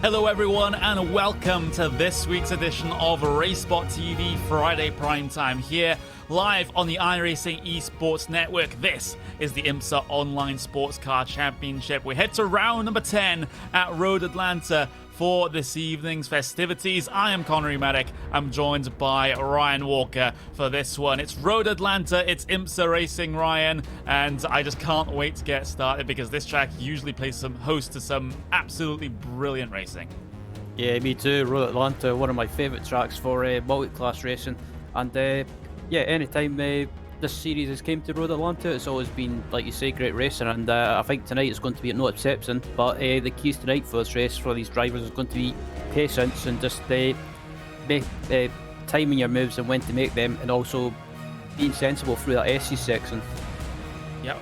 Hello everyone and welcome to this week's edition of RaceSpot TV Friday Primetime here live on the iRacing Esports Network. This is the IMSA Online Sports Car Championship. We head to round number 10 at Road Atlanta for this evening's festivities. I am Connery Medic. I'm joined by Ryan Walker for this one. It's Road Atlanta, it's IMSA Racing, Ryan, and I just can't wait to get started because this track usually plays some host to some absolutely brilliant racing. Yeah, me too. Road Atlanta, one of my favourite tracks for multi-class racing, and anytime this series has came to Road Atlanta, it's always been, like you say, great racing, and I think tonight is going to be no exception. But the keys tonight for this race for these drivers is going to be patience and just timing your moves and when to make them, and also being sensible through that SE section. Yep,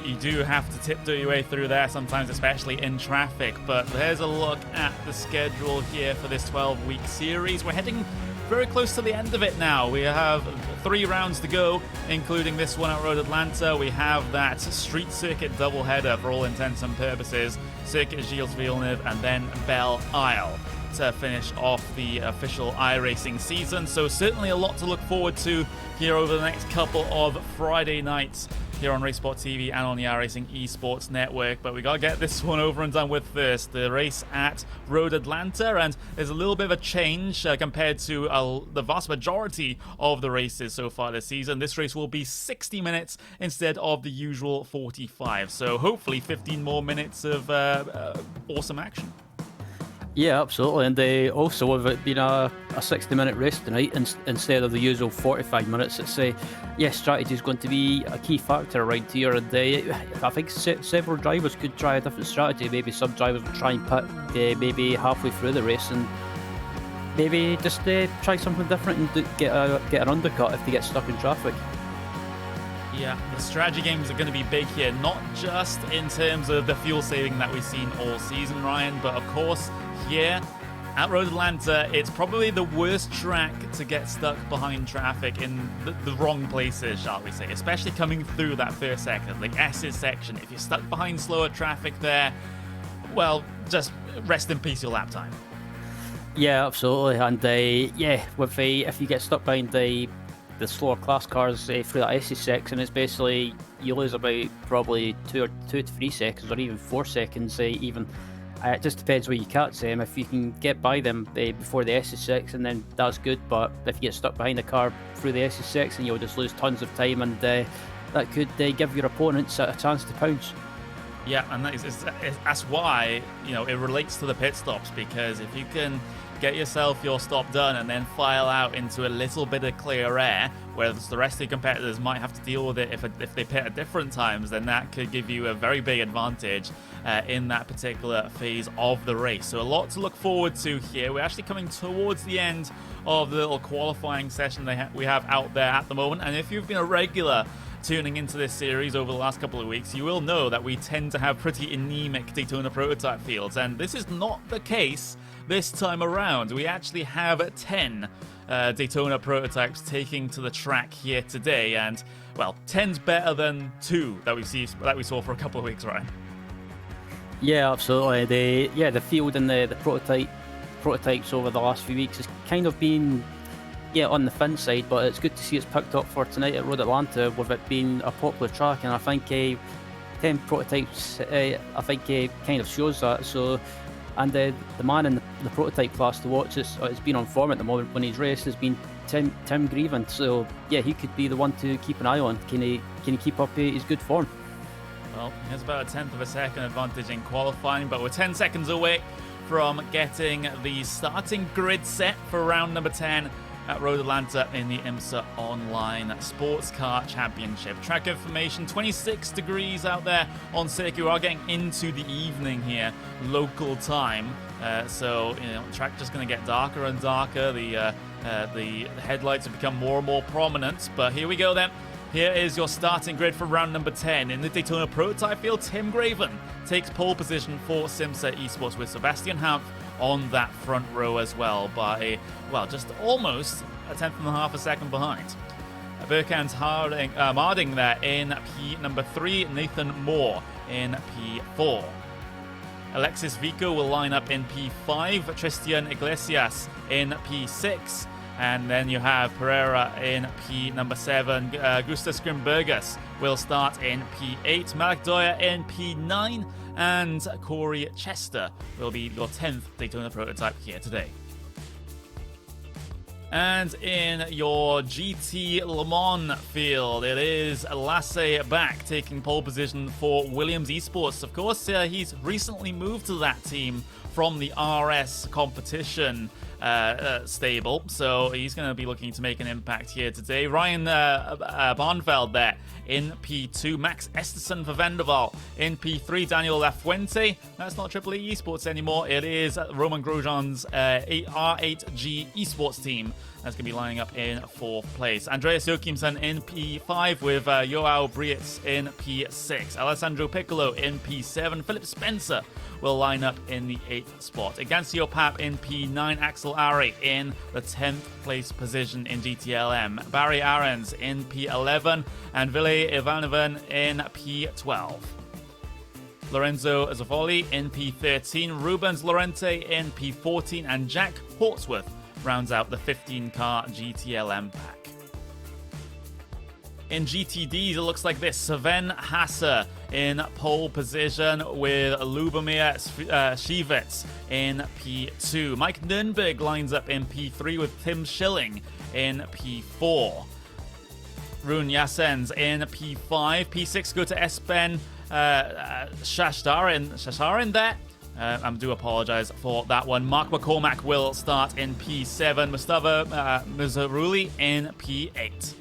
you do have to tiptoe your way through there sometimes, especially in traffic. But there's a look at the schedule here for this 12-week series. We're heading very close to the end of it now. We have 3 rounds to go, including this one at Road Atlanta. We have that street circuit doubleheader for all intents and purposes, Circuit Gilles Villeneuve and then Belle Isle to finish off the official iRacing season. So certainly a lot to look forward to here over the next couple of Friday nights here on RaceSpot TV and on the iRacing Esports Network. But we got to get this one over and done with first. The race at Road Atlanta, and there's a little bit of a change compared to the vast majority of the races so far this season. This race will be 60 minutes instead of the usual 45. So hopefully 15 more minutes of awesome action. Yeah, absolutely, and also with it being a 60-minute race tonight instead of the usual 45 minutes, it's strategy is going to be a key factor right here, and I think several drivers could try a different strategy. Maybe some drivers will try and pit maybe halfway through the race and maybe just try something different and get an undercut if they get stuck in traffic. Yeah, the strategy games are going to be big here, not just in terms of the fuel saving that we've seen all season, Ryan, but of course here at Road Atlanta, it's probably the worst track to get stuck behind traffic in the wrong places, shall we say, especially coming through that first sector, the S's section. If you're stuck behind slower traffic there, well, just rest in peace your lap time. Yeah, absolutely, and if you get stuck behind the slower class cars through that SE section, it's basically you lose about probably 2 to 3 seconds or even 4 seconds even. It just depends where you catch them. If you can get by them before the SE section, then that's good, but if you get stuck behind the car through the SE section, you'll just lose tons of time, and that could give your opponents a chance to pounce. Yeah, and that's why it relates to the pit stops, because if you can get yourself your stop done and then file out into a little bit of clear air, whereas the rest of your competitors might have to deal with it if they pit at different times, then that could give you a very big advantage in that particular phase of the race. So a lot to look forward to here. We're actually coming towards the end of the little qualifying session we have out there at the moment, and if you've been a regular tuning into this series over the last couple of weeks, you will know that we tend to have pretty anemic Daytona Prototype fields, and this is not the case this time around. We actually have 10 Daytona Prototypes taking to the track here today, and well, 10's better than 2 that we saw for a couple of weeks, right? Yeah, absolutely. The field and the prototypes over the last few weeks has kind of been on the thin side, but it's good to see it's picked up for tonight at Road Atlanta with it being a popular track, and I think 10 prototypes kind of shows that. So, and the man in the prototype class to watch has been on form at the moment when he's raced has been Tim Grievin. So yeah, he could be the one to keep an eye on. Can he keep up his good form? Well, he has about a 1/10 of a second advantage in qualifying, but we're 10 seconds away from getting the starting grid set for round number 10 at Road Atlanta in the IMSA Online Sports Car Championship. Track information, 26 degrees out there on circuit. We are getting into the evening here, local time. So, track just going to get darker and darker. The headlights have become more and more prominent. But here we go then. Here is your starting grid for round number 10. In the Daytona Prototype field, Tim Graven takes pole position for Simsa Esports with Sebastian Hanff on that front row as well by, just almost a 1/10.5 a second behind. Burkhan's Marding there in P number 3, Nathan Moore in P4. Alexis Vico will line up in P5, Tristan Iglesias in P6, and then you have Pereira in P number 7. Gustas Grimbergus will start in P8, Mark Doyer in P9, and Corey Chester will be your 10th Daytona Prototype here today. And in your GT Le Mans field, it is Lasse back taking pole position for Williams Esports. Of course, he's recently moved to that team from the RS competition stable, so he's going to be looking to make an impact here today. Ryan Barnveld there in P2, Max Esterson for Venderval in P3, Daniel Lafuente. That's not Triple E Esports anymore, it is Roman Grosjean's R8G Esports team. That's going to be lining up in 4th place. Andreas Joachimsen in P5 with Joao Brietz in P6. Alessandro Piccolo in P7. Philip Spencer will line up in the 8th spot. Igancio Pap in P9. Axel Ari in the 10th place position in GTLM. Barry Arens in P11. And Ville Ivanovan in P12. Lorenzo Zavoli in P13. Rubens Lorente in P14. And Jack Portsworth rounds out the 15-car GTLM pack. In GTDs, it looks like this. Sven Hasse in pole position with Lubomir Shivets in P2. Mike Nürnberg lines up in P3 with Tim Schilling in P4. Rune Yassens in P5. P6 go to Espen Shasharin there. I do apologize for that one. Mark McCormack will start in P7. Mustafa Mizaruli in P8.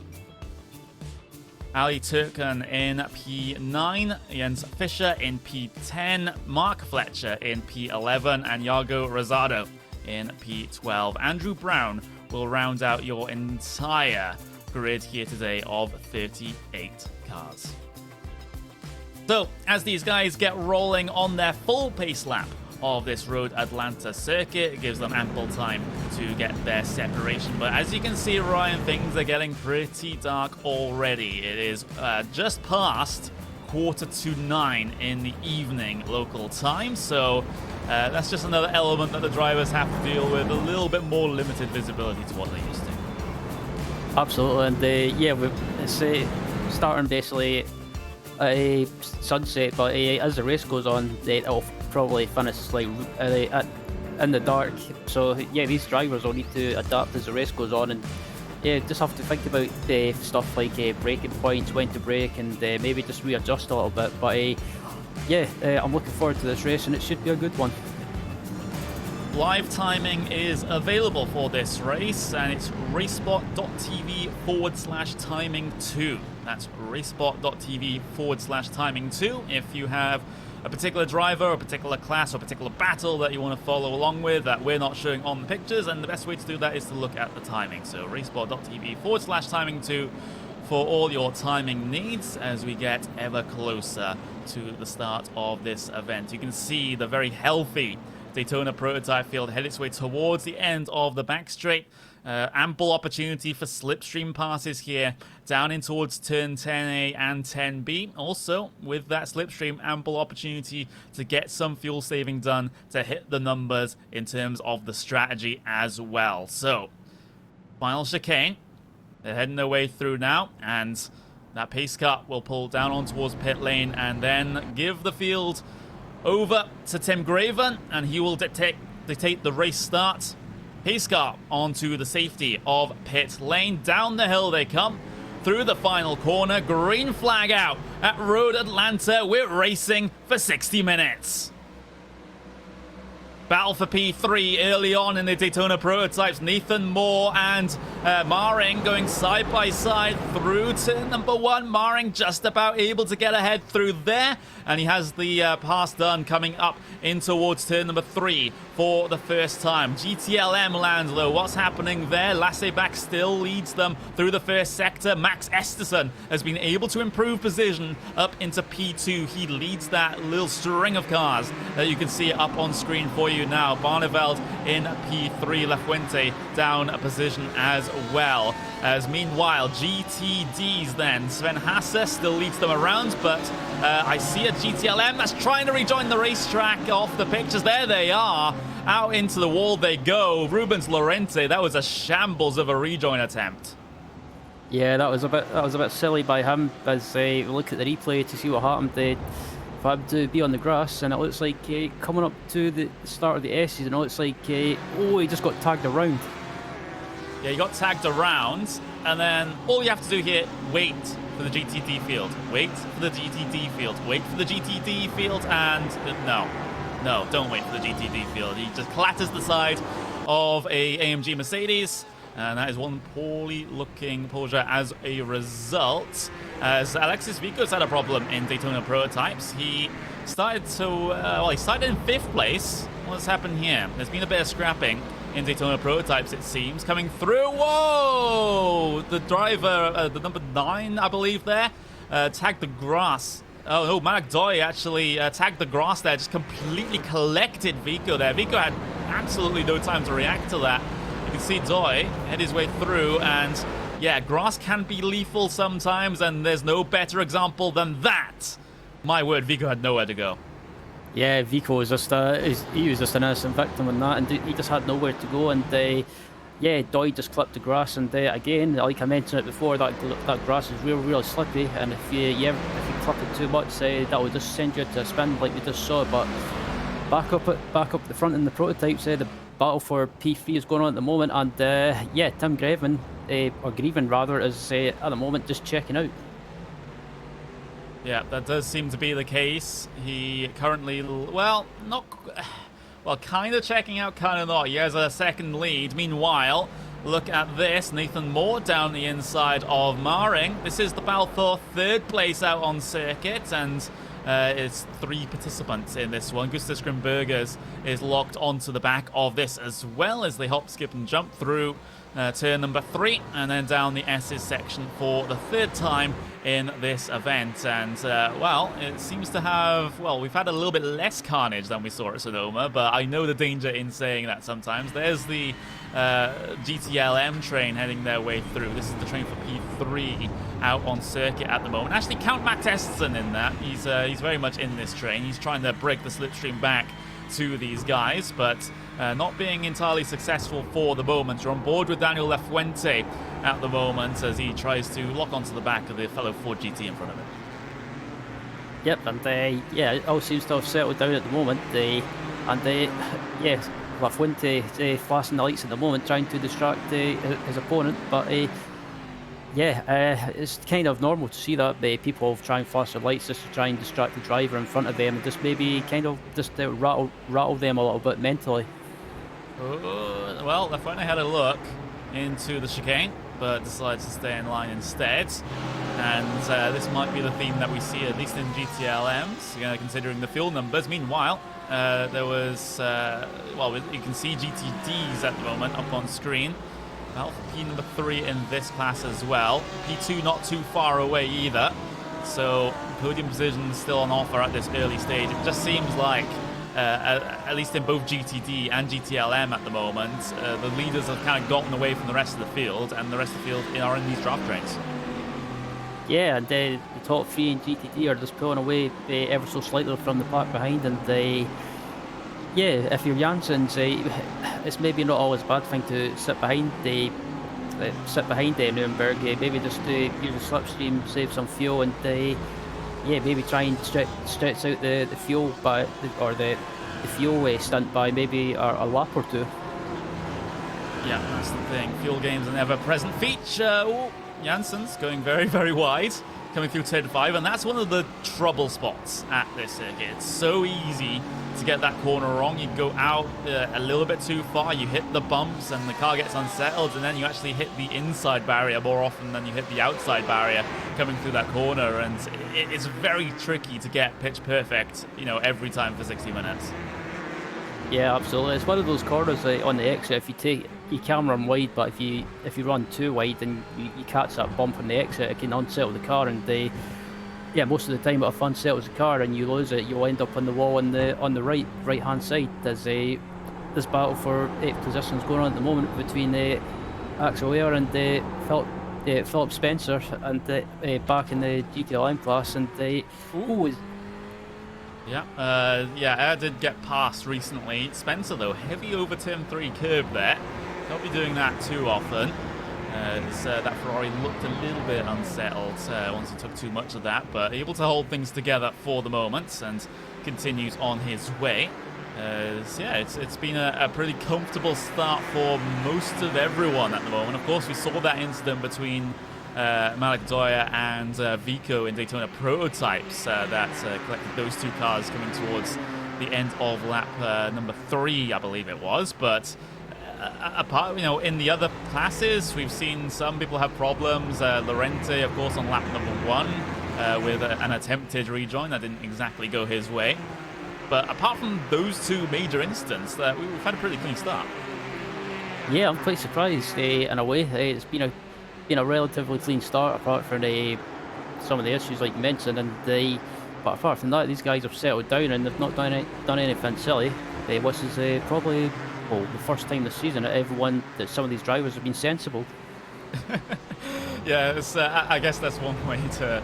Ali Turkan in P9. Jens Fischer in P10. Mark Fletcher in P11. And Yago Rosado in P12. Andrew Brown will round out your entire grid here today of 38 cars. So, as these guys get rolling on their full pace lap of this Road Atlanta circuit, it gives them ample time to get their separation. But as you can see, Ryan, things are getting pretty dark already. It is just past 8:45 in the evening local time, so that's just another element that the drivers have to deal with, a little bit more limited visibility to what they used to. Absolutely, and it's starting basically a sunset, but as the race goes on, it'll probably finish like in the dark. So yeah, these drivers will need to adapt as the race goes on, and just have to think about stuff like braking points, when to brake, and maybe just readjust a little bit. But I'm looking forward to this race, and it should be a good one. Live timing is available for this race, and it's racespot.tv/timing2. That's racespot.tv/timing2. If you have a particular driver, a particular class, or a particular battle that you want to follow along with that we're not showing on the pictures, and the best way to do that is to look at the timing. So racespot.tv/timing2 for all your timing needs as we get ever closer to the start of this event. You can see the very healthy Daytona Prototype field head its way towards the end of the back straight. Ample opportunity for slipstream passes here down in towards turn 10A and 10B. Also, with that slipstream, ample opportunity to get some fuel saving done to hit the numbers in terms of the strategy as well. So, final chicane. They're heading their way through now, and that pace car will pull down on towards pit lane and then give the field over to Tim Graven, and he will dictate the race start. Pace car onto the safety of pit lane. Down the hill they come, through the final corner. Green flag out at Road Atlanta. We're racing for 60 minutes. Battle for P3 early on in the Daytona Prototypes. Nathan Moore and Maring going side by side through to number 1. Maring just about able to get ahead through there, and he has the pass done coming up in towards turn number 3 for the first time. GTLM lands though. What's happening there? Lasseback still leads them through the first sector. Max Esterson has been able to improve position up into P2. He leads that little string of cars that you can see up on screen for you now. Barneveld in P3. Lafuente down a position as well. As meanwhile, GTDs then, Sven Hasse still leads them around, but I see a GTLM that's trying to rejoin the racetrack off the pictures. There they are. Out into the wall they go. Rubens Lorente, that was a shambles of a rejoin attempt. Yeah, that was a bit silly by him. As we look at the replay to see what happened, for him to be on the grass, and it looks like coming up to the start of the S's, and it looks like he just got tagged around. Yeah, he got tagged around, and then all you have to do here, wait for the GTD field. Wait for the GTD field. Wait for the GTD field, and no, don't wait for the GTD field. He just clatters the side of a AMG Mercedes, and that is one poorly looking Porsche as a result. As Alexis Vico's had a problem in Daytona Prototypes. He started to, he started in 5th place. What's happened here? There's been a bit of scrapping in Daytona Prototypes, it seems. Coming through, whoa! The driver, the number 9, I believe there, tagged the grass. Oh, no, Marek Doi actually tagged the grass there, just completely collected Vico there. Vico had absolutely no time to react to that. You can see Doi head his way through, and yeah, grass can be lethal sometimes, and there's no better example than that. My word, Vico had nowhere to go. Yeah, Vico was just he was just an innocent victim in that, and he just had nowhere to go. And yeah, Doi just clipped the grass, and again, like I mentioned it before, that grass is really slippy, and if you clip it too much, that will just send you to a spin like we just saw. But back up the front in the prototypes, the battle for P3 is going on at the moment, and yeah, Tim Greven, or Greven rather, is at the moment just checking out. Yeah, that does seem to be the case. He currently, kind of checking out, kind of not. He has a second lead. Meanwhile, look at this. Nathan Moore down the inside of Maring. This is the Balfour 3rd place out on circuit, and it's 3 participants in this one. Gustav Grimbergers is locked onto the back of this as well as they hop, skip, and jump through turn number 3 and then down the S's section for the 3rd time in this event. And it seems to have, we've had a little bit less carnage than we saw at Sonoma, but I know the danger in saying that sometimes. There's the GTLM train heading their way through. This is the train for P3 out on circuit at the moment. Actually, count Matt Testerson in that. He's very much in this train. He's trying to break the slipstream back to these guys, but not being entirely successful for the moment. You're on board with Daniel Lafuente at the moment as he tries to lock onto the back of the fellow Ford GT in front of him. Yep, and yeah, it all seems to have settled down at the moment. Yeah, Lafuente flashing the lights at the moment, trying to distract his opponent, but yeah, it's kind of normal to see that people try and flash their lights just to try and distract the driver in front of them, and just maybe kind of just rattle them a little bit mentally. Well, Lafuente had a look into the chicane, but decides to stay in line instead. And this might be the theme that we see, at least in GTLMs, considering the fuel numbers. Meanwhile, there was, you can see GTDs at the moment up on screen. Alpha P number 3 in this class as well. P2 not too far away either. So podium position still on offer at this early stage. It just seems like, at least in both GTD and GTLM at the moment, the leaders have kind of gotten away from the rest of the field, and the rest of the field are in these draft trains. Yeah, and the top 3 in GTD are just pulling away ever so slightly from the pack behind, and yeah, if you're Janssens, it's maybe not always a bad thing to sit behind Nuremberg. Maybe just use the slipstream, save some fuel, and yeah, maybe try and stretch out the fuel the fuel stunt by maybe a lap or 2. Yeah, that's the thing. Fuel game's an ever-present feature. Janssens going very, very wide, coming through turn 5, and that's one of the trouble spots at this circuit. It's so easy to get that corner wrong. You go out a little bit too far, you hit the bumps and the car gets unsettled, and then you actually hit the inside barrier more often than you hit the outside barrier coming through that corner, and it's very tricky to get pitch perfect, every time for 60 minutes. Yeah, absolutely. It's one of those corners on the exit. You can run wide, but if you run too wide and you catch that bump on the exit, it can unsettle the car, and yeah, most of the time if it unsettles the car and you lose it, you'll end up on the wall on the right hand side. There's this battle for 8th positions going on at the moment between Axel Ware and Philip Spencer, and back in the GTLM class, and I did get past recently. Spencer, though, heavy over turn 3 curve there. Can't be doing that too often. That Ferrari looked a little bit unsettled once he took too much of that, but able to hold things together for the moment and continues on his way. It's been a pretty comfortable start for most of everyone at the moment. Of course, we saw that incident between Malik Doya and Vico in Daytona Prototypes that collected those two cars coming towards the end of lap number 3, I believe it was. But apart, in the other classes, we've seen some people have problems. Lorente, of course, on lap number 1 with an attempted rejoin that didn't exactly go his way. But apart from those two major incidents, we've had a pretty clean start. Yeah, I'm quite surprised in a way. It's been a relatively clean start apart from some of the issues like you mentioned. But apart from that, these guys have settled down and they've not done anything silly. This is probably the first time this season that some of these drivers have been sensible. Yeah, I guess that's one way to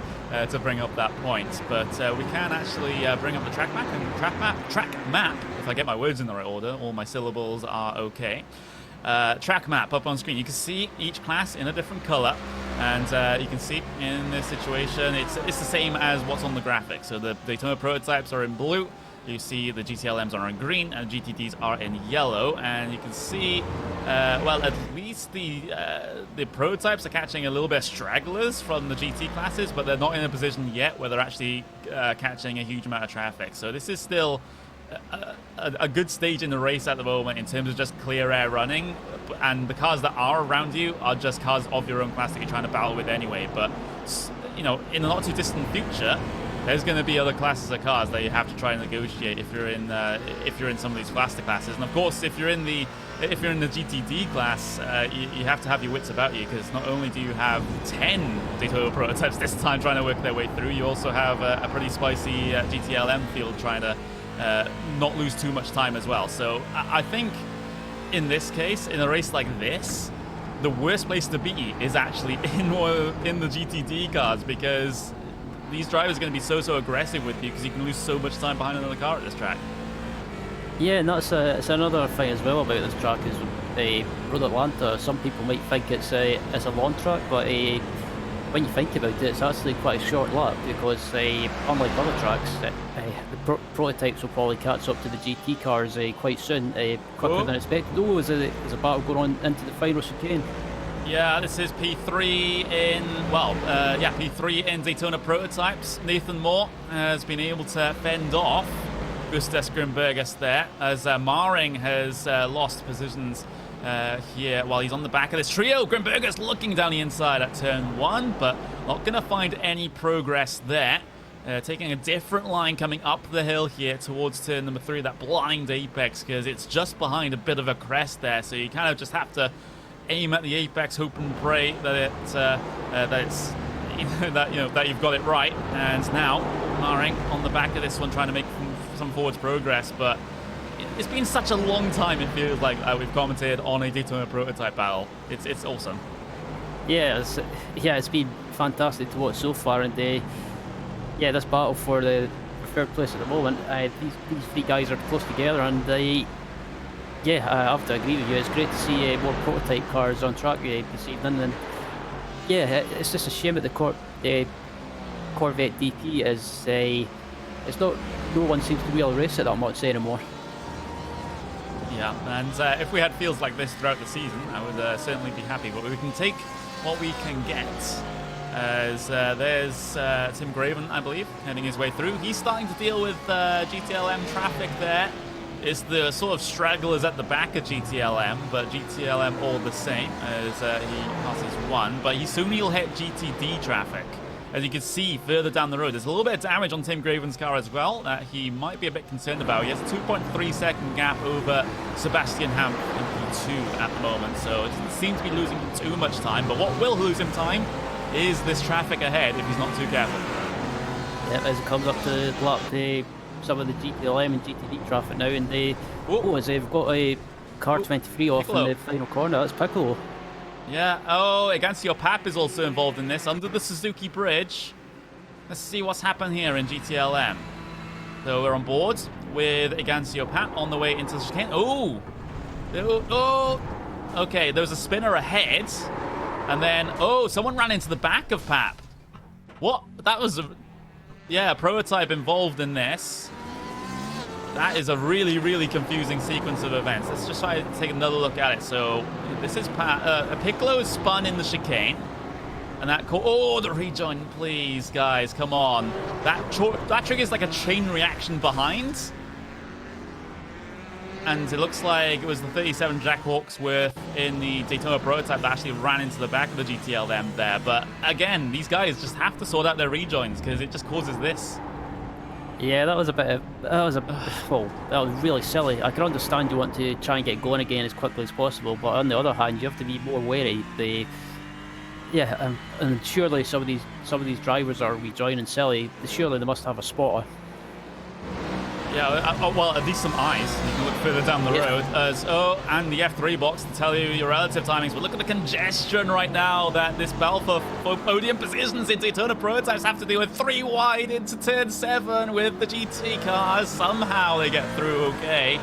bring up that point. But we can actually bring up the track map. If I get my words in the right order, all my syllables are okay. Track map up on screen. You can see each class in a different color, and you can see in this situation it's the same as what's on the graphic. So the Daytona Prototypes are in blue. You see the GTLMs are in green and GTDs are in yellow, and you can see, at least the prototypes are catching a little bit of stragglers from the GT classes, but they're not in a position yet where they're actually catching a huge amount of traffic. So this is still a good stage in the race at the moment in terms of just clear air running, and the cars that are around you are just cars of your own class that you're trying to battle with anyway. But in the not too distant future, there's going to be other classes of cars that you have to try and negotiate if you're in some of these faster classes. And of course, if you're in the GTD class, you have to have your wits about you, because not only do you have 10 Daytona Prototypes this time trying to work their way through, you also have a pretty spicy GTLM field trying to not lose too much time as well. So I think in this case, in a race like this, the worst place to be is actually in the GTD cars, because these drivers are going to be so aggressive with you because you can lose so much time behind another car at this track. Yeah, and it's another thing as well about this track is Road Atlanta. Some people might think it's a long track, but when you think about it, it's actually quite a short lap, because unlike other tracks, the prototypes will probably catch up to the GT cars quite soon, quicker than expected. There's a battle going on into the final chicane. Yeah, this is P3 in Daytona Prototypes. Nathan Moore has been able to fend off Gustas Grimbergus there, as Maring has lost positions here while he's on the back of this trio. Grimbergus looking down the inside at turn 1, but not going to find any progress there. Taking a different line coming up the hill here towards turn number 3, that blind apex, because it's just behind a bit of a crest there, so you kind of just have to aim at the apex, hope and pray that you've got it right. And now Maring on the back of this one trying to make some forwards progress, but it's been such a long time, it feels like we've commented on a Daytona Prototype battle. It's awesome. Yeah, it's been fantastic to watch so far, and this battle for the third place at the moment, these three guys are close together, and I have to agree with you. It's great to see more prototype cars on track this evening, and it's just a shame that the Corvette DP is no one seems to be able to race it that much anymore. Yeah, and if we had fields like this throughout the season, I would certainly be happy. But we can take what we can get. As there's Tim Graven, I believe, heading his way through. He's starting to deal with GTLM traffic there. It's the sort of stragglers at the back of GTLM, but GTLM all the same as he passes one. But soon he'll hit GTD traffic. As you can see further down the road, there's a little bit of damage on Tim Graven's car as well that he might be a bit concerned about. He has a 2.3 second gap over Sebastian Hamp in P2 at the moment, so it doesn't seem to be losing him too much time. But what will lose him time is this traffic ahead if he's not too careful. Yeah, as it comes up to lap some of the GTLM and GTD traffic now, and as they've got a car 23 off Piccolo in the final corner. That's Piccolo. Yeah, oh, Ignacio Pap is also involved in this, under the Suzuki Bridge. Let's see what's happened here in GTLM. So we're on board with Ignacio Pap on the way into the chicane. Oh! Oh! Okay, there was a spinner ahead. And then, oh, someone ran into the back of Pap. What? That was a... Yeah, a prototype involved in this. That is a really, really confusing sequence of events. Let's just try to take another look at it. So, this is Piccolo is spun in the chicane. And that... Oh, the rejoin, please, guys. Come on. That triggers like a chain reaction behind. And it looks like it was the 37 Jack Hawksworth in the Daytona Prototype that actually ran into the back of the GTLM there. But again, these guys just have to sort out their rejoins because it just causes this. Yeah, that was a bit of... well, that was really silly. I can understand you want to try and get going again as quickly as possible, but on the other hand, you have to be more wary. And surely some of these drivers are rejoining silly. Surely they must have a spotter. Yeah, well, at least some eyes. You can look further down the road. And the F3 box to tell you your relative timings. But look at the congestion right now that this battle for podium positions in Daytona Prototypes have to deal with. 3 wide into turn 7 with the GT cars. Somehow they get through okay.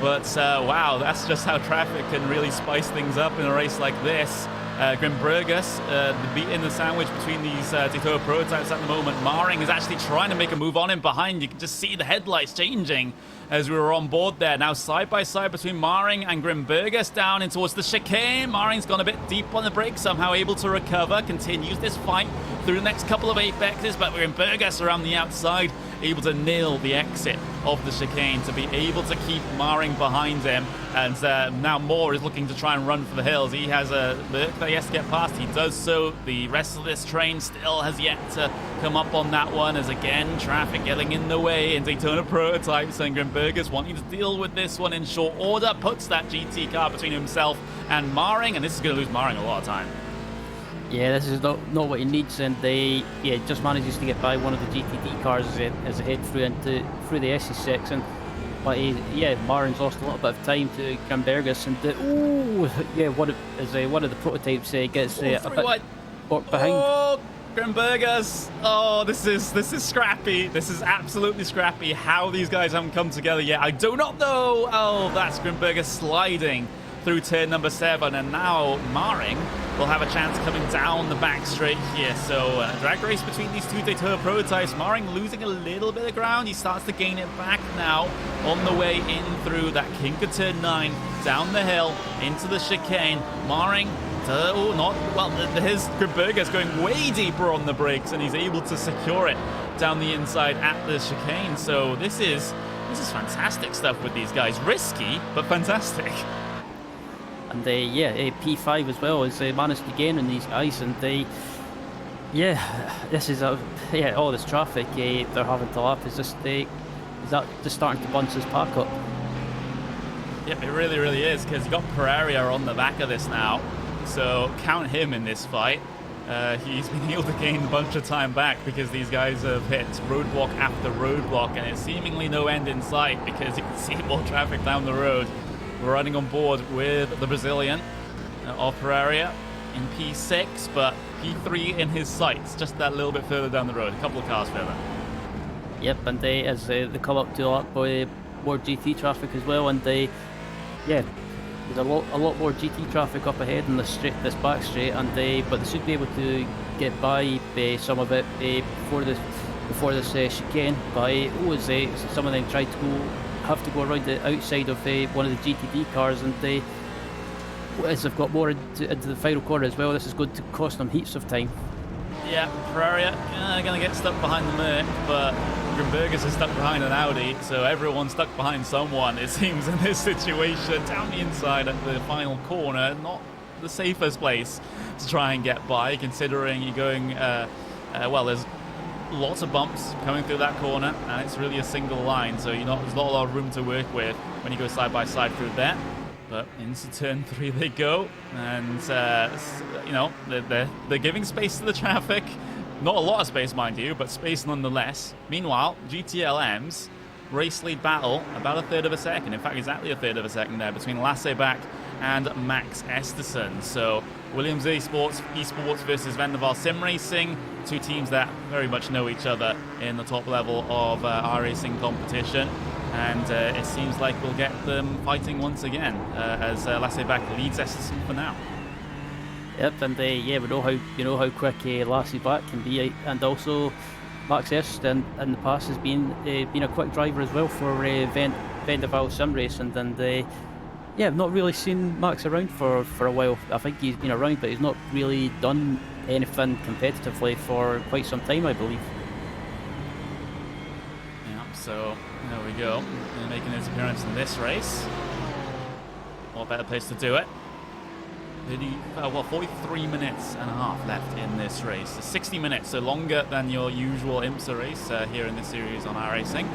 But, wow, that's just how traffic can really spice things up in a race like this. Grimbergus, the beat in the sandwich between these Daytona Prototypes at the moment. Maring is actually trying to make a move on him behind. You can just see the headlights changing as we were on board there. Now side by side between Maring and Grimbergus down in towards the chicane. Maring's gone a bit deep on the brakes, somehow able to recover. Continues this fight through the next couple of apexes, but Grimbergus around the outside, able to nail the exit of the chicane to be able to keep Maring behind him. And now Moore is looking to try and run for the hills. He has a Merc that he has to get past. He does so. The rest of this train still has yet to come up on that one, as again traffic getting in the way in Daytona Prototypes, and Grimbergus wanting to deal with this one in short order, puts that GT car between himself and Maring, and this is going to lose Maring a lot of time. Yeah, this is not what he needs, and they just manages to get by one of the GTD cars as they head through the SE6, and Maring's lost a little bit of time to Grimbergus, and one of the prototypes gets a bit behind. Oh, Grimbergus! Oh, this is scrappy. This is absolutely scrappy. How these guys haven't come together yet, I do not know. Oh, that's Grimbergus sliding through turn number 7, and now Maring will have a chance coming down the back straight here. So a drag race between these two Daytona Prototypes. Maring losing a little bit of ground. He starts to gain it back now on the way in through that kink of turn 9, down the hill into the chicane. Maring, his Grimbergus going way deeper on the brakes, and he's able to secure it down the inside at the chicane. So this is fantastic stuff with these guys. Risky, but fantastic. And P5 as well as they managed to gain on these guys, and all this traffic they're having to lap is just starting to bunch this pack up. Yep, it really, really is, because you got Pereira on the back of this now, so count him in this fight. He's been able to gain a bunch of time back because these guys have hit roadblock after roadblock, and it's seemingly no end in sight because you can see more traffic down the road. We're running on board with the Brazilian of Pereira in P6, but P3 in his sights, just that little bit further down the road, a couple of cars further. Yep, and as they come up to a lot more GT traffic as well, and there's a lot more GT traffic up ahead in this back straight, and but they should be able to get by some of it before this chicane. But some of them tried to have to go around the outside of one of the GTD cars, and as they've got more into the final corner as well, this is going to cost them heaps of time. Yeah, Pereira going to get stuck behind the Merc, but Grimbergus is stuck behind an Audi, so everyone's stuck behind someone, it seems, in this situation. Down the inside at the final corner, not the safest place to try and get by, considering you're going, there's lots of bumps coming through that corner, and it's really a single line, so there's not a lot of room to work with when you go side by side through there. But into turn 3 they go, and they're giving space to the traffic. Not a lot of space, mind you, but space nonetheless. Meanwhile, GTLMs race lead battle about a third of a second. In fact, exactly a third of a second there between Lasse Back and Max Esterson. So Williams Esports versus Vendaval Sim Racing, two teams that very much know each other in the top level of iRacing competition. And it seems like we'll get them fighting once again as Lasseback leads SSM for now. Yep, and yeah, we know how quick Lasseback can be, and also Max Est in the past has been a quick driver as well for Vendaval Sim Racing, and yeah, I've not really seen Max around for a while. I think he's been around, but he's not really done anything competitively for quite some time, I believe. Yeah, so there we go. Making his appearance in this race. What better place to do it? 43 minutes and a half left in this race. 60 minutes, so longer than your usual IMSA race here in this series on iRacing.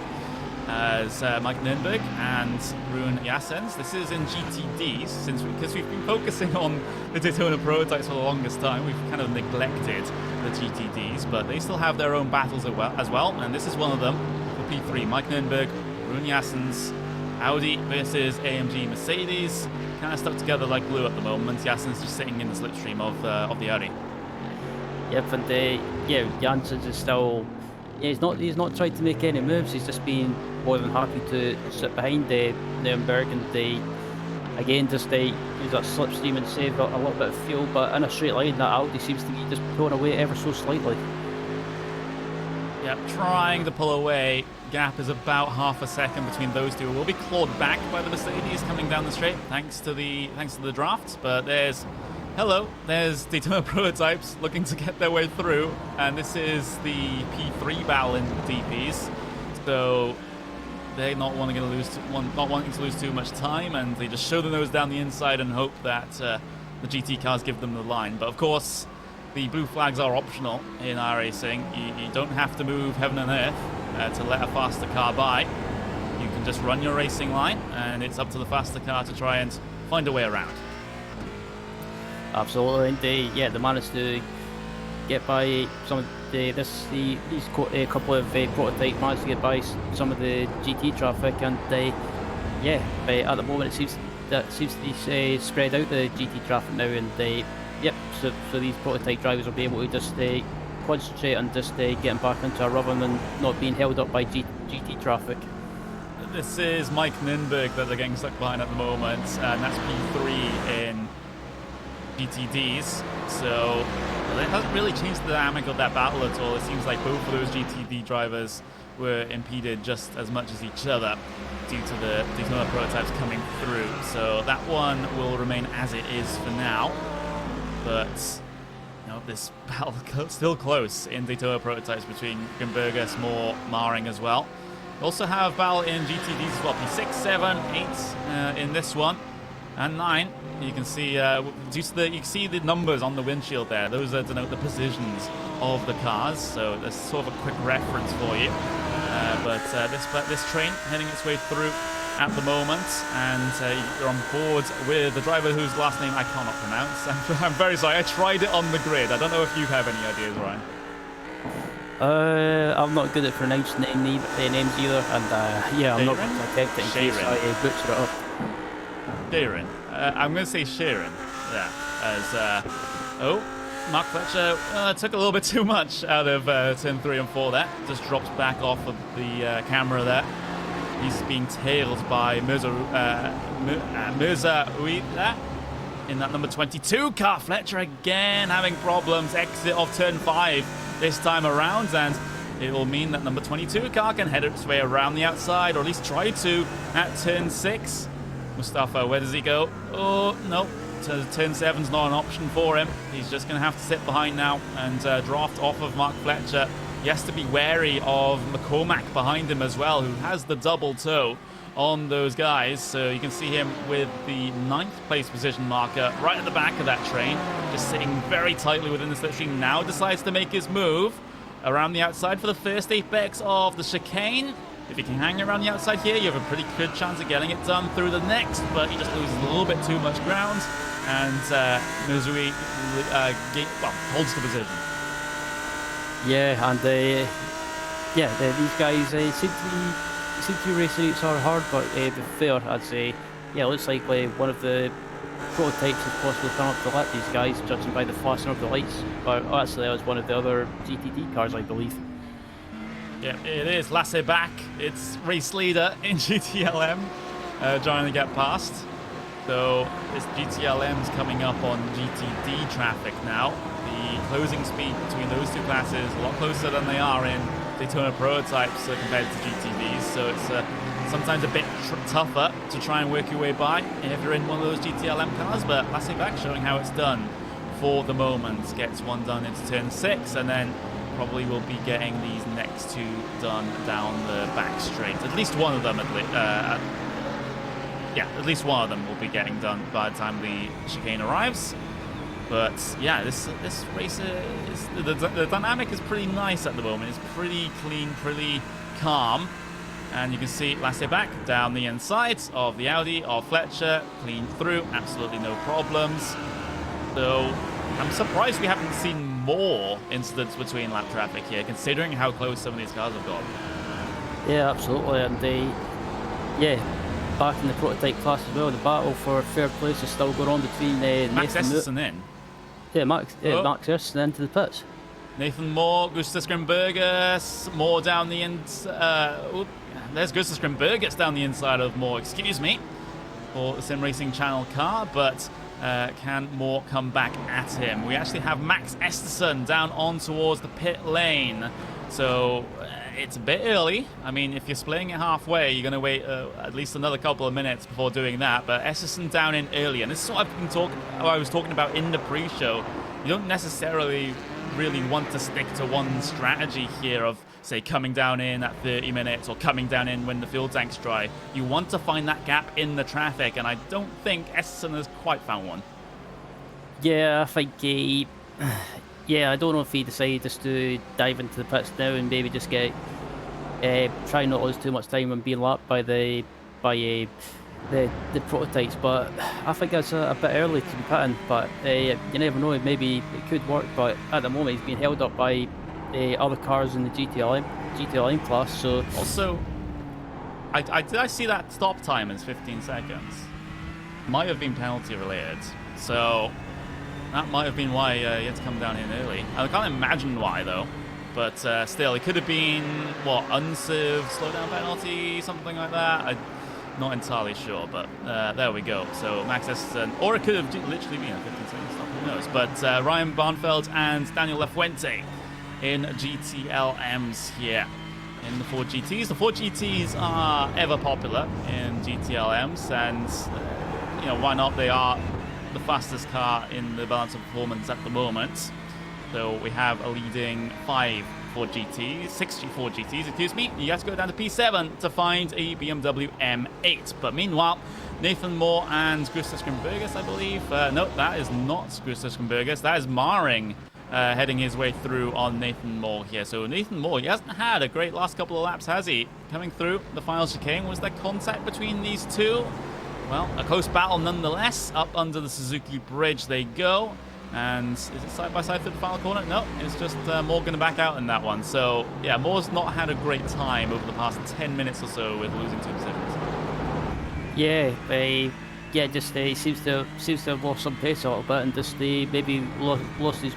As Mike Nürnberg and Rune Jassens. This is in GTDs, because we've been focusing on the Daytona Prototypes for the longest time. We've kind of neglected the GTDs, but they still have their own battles as well, and this is one of them. For P3, Mike Nürnberg, Rune Jassens, Audi versus AMG Mercedes. Kind of stuck together like glue at the moment. Jassens just sitting in the slipstream of the Audi. Yep, and yeah, Jassens is still. Yeah, he's not tried to make any moves. He's just been more than happy to sit behind Nürnberg and again just use that slipstream and save a little bit of fuel. But in a straight line, that Audi seems to be just pulling away ever so slightly. Yep, trying to pull away. Gap is about half a second between those two. Will be clawed back by the Mercedes coming down the straight thanks to the draft. But there's Daytona Prototypes looking to get their way through, and this is the P3 battle in DPs. So they're not wanting to lose too much time, and they just show the nose down the inside and hope that the GT cars give them the line. But of course, the blue flags are optional in iRacing. You don't have to move heaven and earth to let a faster car by. You can just run your racing line, and it's up to the faster car to try and find a way around. Absolutely, and they managed to get by some of these couple of prototypes, managed to get by some of the GT traffic, and at the moment it seems to be spread out the GT traffic now, and so these prototype drivers will be able to just concentrate on just getting back into a rhythm and not being held up by GT traffic. This is Mike Nürnberg that they're getting stuck behind at the moment, and that's P3 in GTDs, so it hasn't really changed the dynamic of that battle at all. It seems like both of those GTD drivers were impeded just as much as each other due to the Daytona Prototypes coming through. So that one will remain as it is for now, but this battle still close in Daytona Prototypes between Grimberger, Moore, Maring as well. We also have battle in GTDs as well, P6, 7, 8 in this one, and 9. You can see the numbers on the windshield there. Those denote the positions of the cars. So there's sort of a quick reference for you. But this train heading its way through at the moment, and you're on board with the driver whose last name I cannot pronounce. I'm very sorry. I tried it on the grid. I don't know if you have any ideas, Ryan. I'm not good at pronouncing names either, and I'm not going to attempt it in case I butcher it up. Sharon. I'm going to say Sharon. Yeah. As Mark Fletcher took a little bit too much out of turn 3 and 4 there. Just drops back off of the camera there. He's being tailed by Mirza Uida in that number 22 car. Fletcher again having problems. Exit of turn 5 this time around, and it will mean that number 22 car can head its way around the outside, or at least try to at turn 6. Mustafa, where does he go? Oh, no. Turn 7's not an option for him. He's just going to have to sit behind now and draft off of Mark Fletcher. He has to be wary of McCormack behind him as well, who has the double toe on those guys. So you can see him with the 9th place position marker right at the back of that train, just sitting very tightly within the slipstream. Now decides to make his move around the outside for the first apex of the chicane. If you can hang around the outside here, you have a pretty good chance of getting it done through the next, but he just loses a little bit too much ground, and Mizui holds the position. Yeah, and these guys seem to be racing each other hard, but to be fair, I'd say, it looks like one of the prototypes as possible coming up to let these guys, judging by the flashing of the lights. But actually, that was one of the other GTD cars, I believe. Yeah, it is. Lasse back. It's race leader in GTLM, trying to get past. So this GTLM's coming up on GTD traffic now. The closing speed between those two classes a lot closer than they are in Daytona Prototypes compared to GTDs. So it's sometimes a bit tougher to try and work your way by if you're in one of those GTLM cars. But Lasse back showing how it's done for the moment. Gets one done into turn 6, and then probably will be getting these next two done down the back straight. At least one of them, at least one of them will be getting done by the time the chicane arrives. But yeah, this race is the dynamic is pretty nice at the moment. It's pretty clean, pretty calm, and you can see Lasse back down the inside of the Audi of Fletcher, clean through, absolutely no problems. So I'm surprised we haven't seen more incidents between lap traffic here, considering how close some of these cars have got. Yeah, absolutely, and back in the prototype class as well, the battle for third place is still going on between Max Esterson in. Yeah, Max Esterson into the pits. Nathan Moore, Gustas Grimberger, Moore down the there's Gustas Grimberger down the inside of Moore, excuse me, for the Sim Racing Channel car, but can Moore come back at him? We actually have Max Esterson down on towards the pit lane. So it's a bit early. I mean, if you're splitting it halfway, you're going to wait at least another couple of minutes before doing that. But Esterson down in early. And this is what I was talking about in the pre-show. You don't necessarily really want to stick to one strategy here of, say, coming down in at 30 minutes or coming down in when the fuel tank's dry. You want to find that gap in the traffic, and I don't think Esterson has quite found one. Yeah, I think I don't know if he decided just to dive into the pits now and maybe just get try not to lose too much time when being lapped by the prototypes, but I think that's a bit early to be pitting. But you never know, maybe it could work. But at the moment, he's being held up by other cars in the GTLM class. So also, did I see that stop time is 15 seconds? Might have been penalty related, so that might have been why he had to come down in early. I can't imagine why though. But still, it could have been unserved slowdown penalty, something like that. I'm not entirely sure, but there we go. So Max Esterson, or it could have literally been a 15-second stop, who knows? But Ryan Barnfeld and Daniel Lafuente in GTLMs here in the Ford GTs. The Ford GTs are ever popular in GTLMs, and why not? They are the fastest car in the balance of performance at the moment. So we have a leading 6 Ford GTs, excuse me. You have to go down to P7 to find a BMW M8. But meanwhile, Nathan Moore and Gustas Grimberger, I believe. No, that is not Gustas Grimberger. That is Maring heading his way through on Nathan Moore here. So Nathan Moore, he hasn't had a great last couple of laps, has he? Coming through the final chicane, was there contact between these two? Well, a close battle nonetheless. Up under the Suzuki Bridge they go. And is it side-by-side through the final corner? No, it's just Moore going to back out in that one. So, yeah, Moore's not had a great time over the past 10 minutes or so with losing 2 positions. Yeah, he seems to have lost some pace a little bit, and just maybe lost his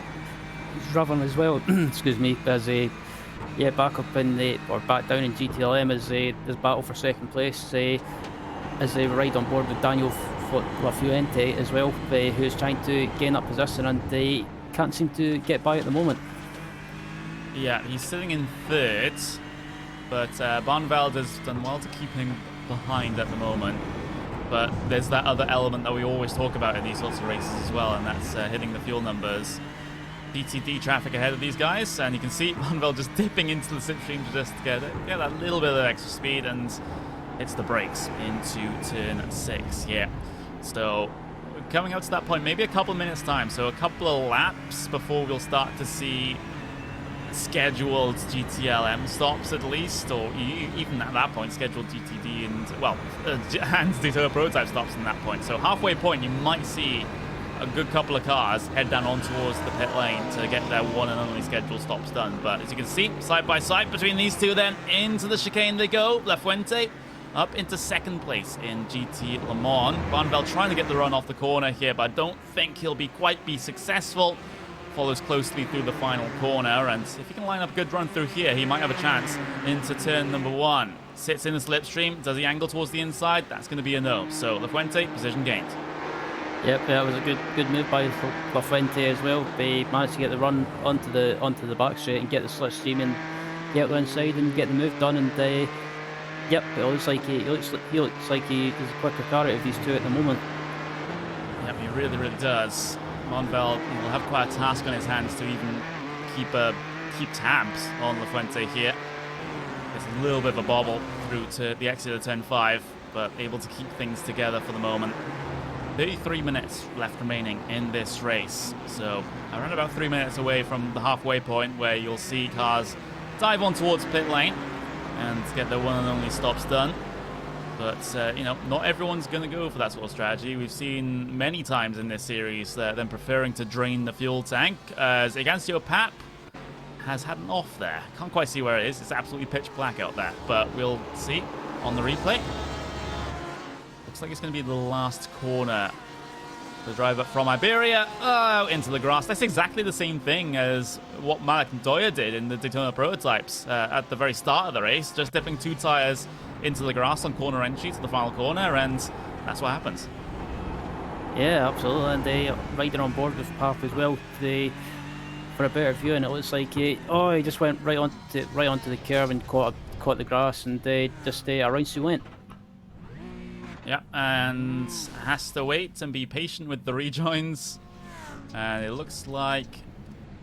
rhythm as well. Excuse me, as back up in back down in GTLM as this battle for second place as they ride on board with Daniel Lafuente as well, who's trying to gain that position, and they can't seem to get by at the moment. Yeah, he's sitting in third, but Barneveld has done well to keep him behind at the moment. But there's that other element that we always talk about in these sorts of races as well, and that's hitting the fuel numbers. PTD traffic ahead of these guys, and you can see Barneveld just dipping into the slipstream to just get that little bit of extra speed, and hits the brakes into turn 6. Yeah. So coming up to that point, maybe a couple of minutes time, so a couple of laps before we'll start to see scheduled GTLM stops at least, or even at that point scheduled GTD and Daytona Prototype stops in that point. So halfway point you might see a good couple of cars head down on towards the pit lane to get their one and only scheduled stops done. But as you can see, side by side between these two, then into the chicane they go. Lafuente up into second place in GT Le Mans. Barneveld trying to get the run off the corner here, but I don't think he'll quite be successful. Follows closely through the final corner, and if he can line up a good run through here, he might have a chance into turn number 1. Sits in the slipstream. Does he angle towards the inside? That's going to be a no. So La Fuente, position gained. Yep, that was a good move by La Fuente as well. They managed to get the run onto the back straight and get the slipstream and get the inside and get the move done. And yep, it looks like he looks like he's a quicker car out of these two at the moment. Yep, he really does. Barneveld will have quite a task on his hands to even keep tabs on La Fuente here. There's a little bit of a bobble through to the exit of turn 5, but able to keep things together for the moment. 33 minutes left remaining in this race, so around about 3 minutes away from the halfway point where you'll see cars dive on towards pit lane and get their one and only stops done. But, you know, not everyone's going to go for that sort of strategy. We've seen many times in this series them preferring to drain the fuel tank, as Igancio Pap has had an off there. Can't quite see where it is. It's absolutely pitch black out there, but we'll see on the replay. Looks like it's going to be the last corner. The driver from Iberia, into the grass. That's exactly the same thing as what Malik Ndoye did in the Daytona Prototypes at the very start of the race, just dipping 2 tires into the grass on corner entry to the final corner, and that's what happens. Yeah, absolutely, and they riding on board with Pap as well. For a better view, and it looks like he just went right onto the curb and caught the grass, and just around she went. Yeah, and has to wait and be patient with the rejoins, and it looks like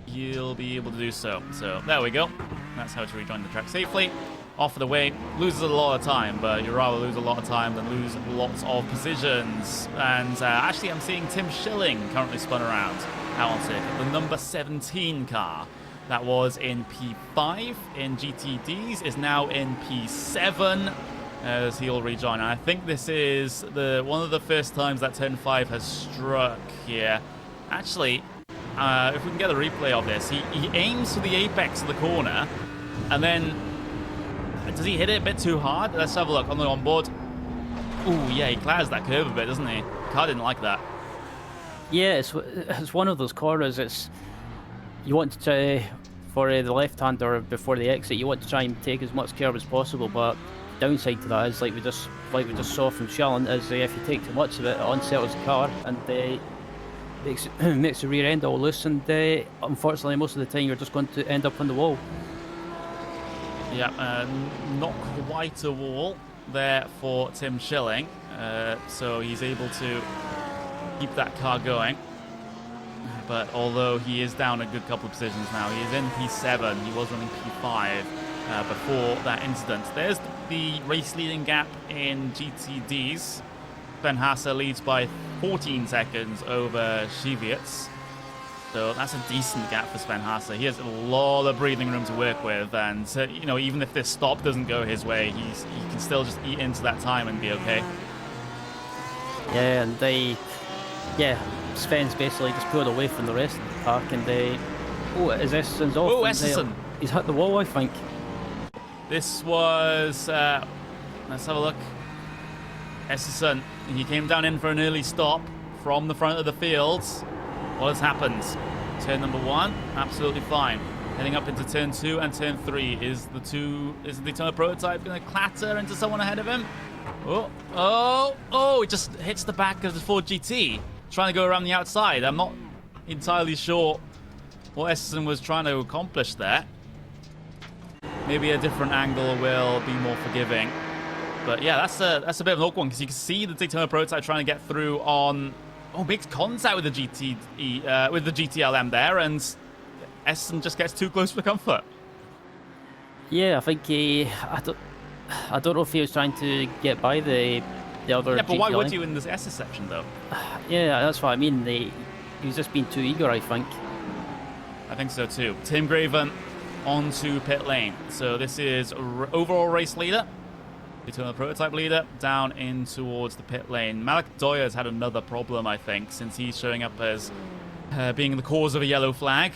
he'll be able to do so. So there we go. That's how to rejoin the track safely. Off of the way, loses a lot of time, but you'd rather lose a lot of time than lose lots of positions. And actually, I'm seeing Tim Schilling currently spun around out on circuit. The number 17 car that was in P5 in GTDs is now in P7 as he'll rejoin. And I think this is one of the first times that turn 5 has struck here. Actually, if we can get a replay of this, he aims for the apex of the corner, and then does he hit it a bit too hard? Let's have a look on the onboard. Ooh, yeah, he clears that curve a bit, doesn't he? Car didn't like that. Yeah, it's one of those corners. You want to try for the left-hander before the exit. You want to try and take as much curve as possible, but downside to that is like we just saw from Shallon, is if you take too much of it, it unsettles the car and makes the rear end all loose, and unfortunately most of the time you're just going to end up on the wall. Yeah, not quite a wall there for Tim Schilling, so he's able to keep that car going. But although he is down a good couple of positions now, he is in P7, he was running P5 before that incident. There's the race leading gap in GTDs. Ben Hasse leads by 14 seconds over Shivets. So that's a decent gap for Sven Hasse. He has a lot of breathing room to work with, and you know, even if this stop doesn't go his way, he can still just eat into that time and be okay. Yeah, and Sven's basically just pulled away from the rest of the pack, and his Essenson's off. Oh, Essenson! He's hit the wall, I think. This was let's have a look. Essenson, he came down in for an early stop from the front of the field. What has happened? Turn number 1, absolutely fine. Heading up into turn 2 and turn 3. Is the Daytona Prototype going to clatter into someone ahead of him? Oh, it just hits the back of the Ford GT. Trying to go around the outside. I'm not entirely sure what Essenson was trying to accomplish there. Maybe a different angle will be more forgiving. But yeah, that's a bit of an awkward one, because you can see the Daytona Prototype trying to get through on... Oh, makes contact with the GTLM there, and Essenson just gets too close for comfort. Yeah, I think I don't know if he was trying to get by the other. Yeah, but GTLM. why would you in this SS section though? Yeah, that's what I mean. He was just being too eager, I think. I think so too. Tim Graven onto pit lane. So this is overall race leader. Daytona Prototype leader down in towards the pit lane. Malik Ndoye has had another problem, I think, since he's showing up as being the cause of a yellow flag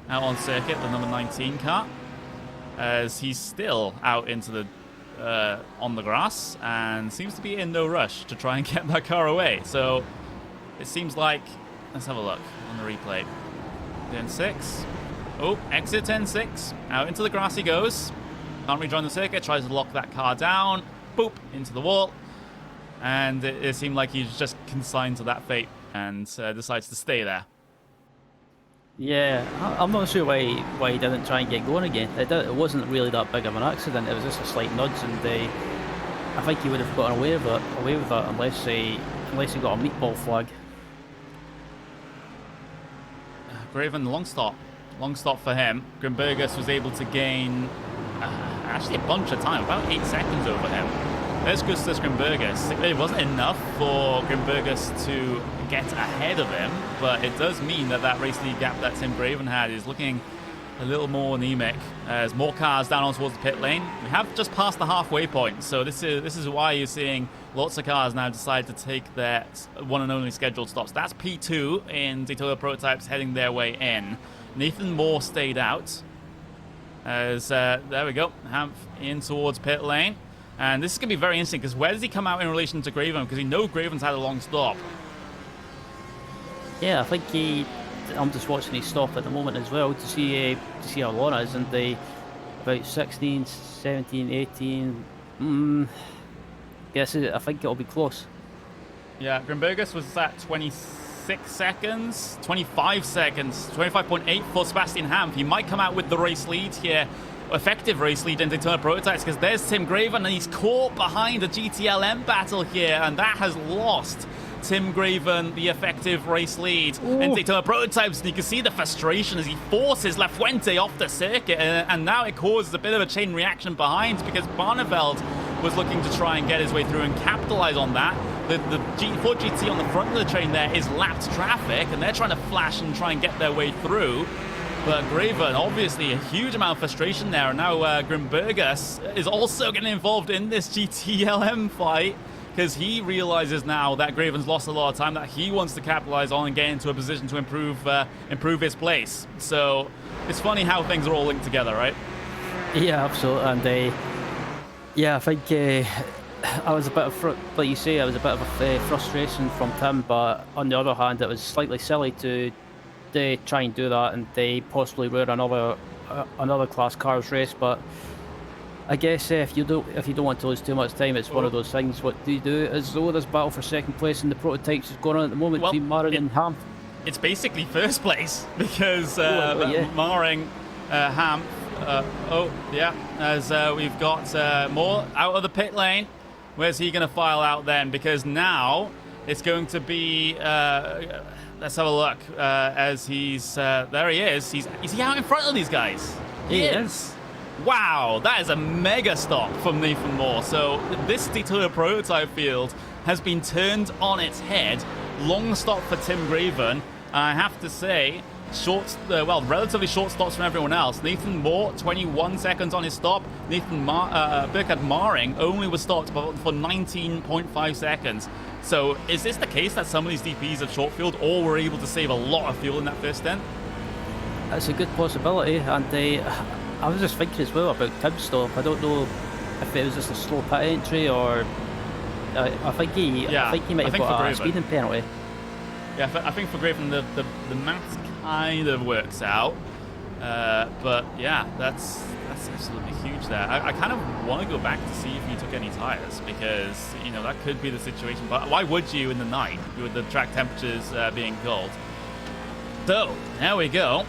out on circuit, the number 19 car, as he's still out into the on the grass and seems to be in no rush to try and get that car away. So it seems like, let's have a look on the replay. Turn 6. Oh, exit turn 6. Out into the grass he goes. Can't rejoin the circuit. Tries to lock that car down. Boop, into the wall. And it seemed like he's just consigned to that fate and decides to stay there. Yeah, I'm not sure why he didn't try and get going again. It wasn't really that big of an accident. It was just a slight nudge, and I think he would have gotten away with that unless he got a meatball flag. Graven, long stop for him. Grimbergus was able to gain actually a bunch of time, about 8 seconds over him. There's Gustas Grimbergus. It wasn't enough for Grimbergus to get ahead of him, but it does mean that race lead gap that Tim Graven had is looking a little more anemic as more cars down on towards the pit lane. We have just passed the halfway point, so this is why you're seeing lots of cars now decide to take their one and only scheduled stops. That's P2 in Daytona Prototypes heading their way in. Nathan Moore stayed out as there we go, Hampf in towards pit lane. And this is going to be very interesting because where does he come out in relation to Graven? Because we know Graven's had a long stop. Yeah, I think I'm just watching his stop at the moment as well to see how long it is, and about 16, 17, 18. Yes, I think it'll be close. Yeah, Grimbergus was at 26 seconds, 25 seconds, 25.8 for Sebastian Hampf. He might come out with the race lead here. Effective race lead in Daytona Prototypes because there's Tim Graven and he's caught behind the GTLM battle here, and that has lost Tim Graven the effective race lead in Daytona Prototypes. And you can see the frustration as he forces La Fuente off the circuit, and now it causes a bit of a chain reaction behind because Barneveld was looking to try and get his way through and capitalize on that. The Ford GT on the front of the train there is lapped traffic, and they're trying to flash and try and get their way through. But Graven, obviously a huge amount of frustration there, and now Grimbergus is also getting involved in this GTLM fight because he realizes now that Graven's lost a lot of time that he wants to capitalize on and get into a position to improve his place. So it's funny how things are all linked together, right? Yeah, absolutely. And yeah, I think I was a bit of, like you say, I was a bit of a frustration from Tim, but on the other hand, it was slightly silly to try and do that and they possibly ruin another class cars race. But I guess if you don't want to lose too much time, it's one of those things. What do you do? As though this battle for second place in the prototypes is going on at the moment between Maring and Hampf. It's basically first place because Maring, Hampf. As we've got Moore out of the pit lane. Where's he going to file out then? Because now it's going to be. Let's have a look. As he's there, he is. Is he out in front of these guys? He is. Wow, that is a mega stop from Nathan Moore. So this Daytona Prototype field has been turned on its head. Long stop for Tim Graven. I have to say, relatively short stops from everyone else. Nathan Moore, 21 seconds on his stop. Burkhard Maring only was stopped for 19.5 seconds. So is this the case that some of these DPs have short fueled or were able to save a lot of fuel in that first stint? That's a good possibility, and I was just thinking as well about Tim's stop. I don't know if it was just a slow pit entry or I think he might have got a speeding penalty. Yeah, I think for Graven the maths kind of works out, but yeah, that's absolutely huge there. I kind of want to go back to see if he took any tires because that could be the situation. But why would you in the night with the track temperatures being cold? So there we go.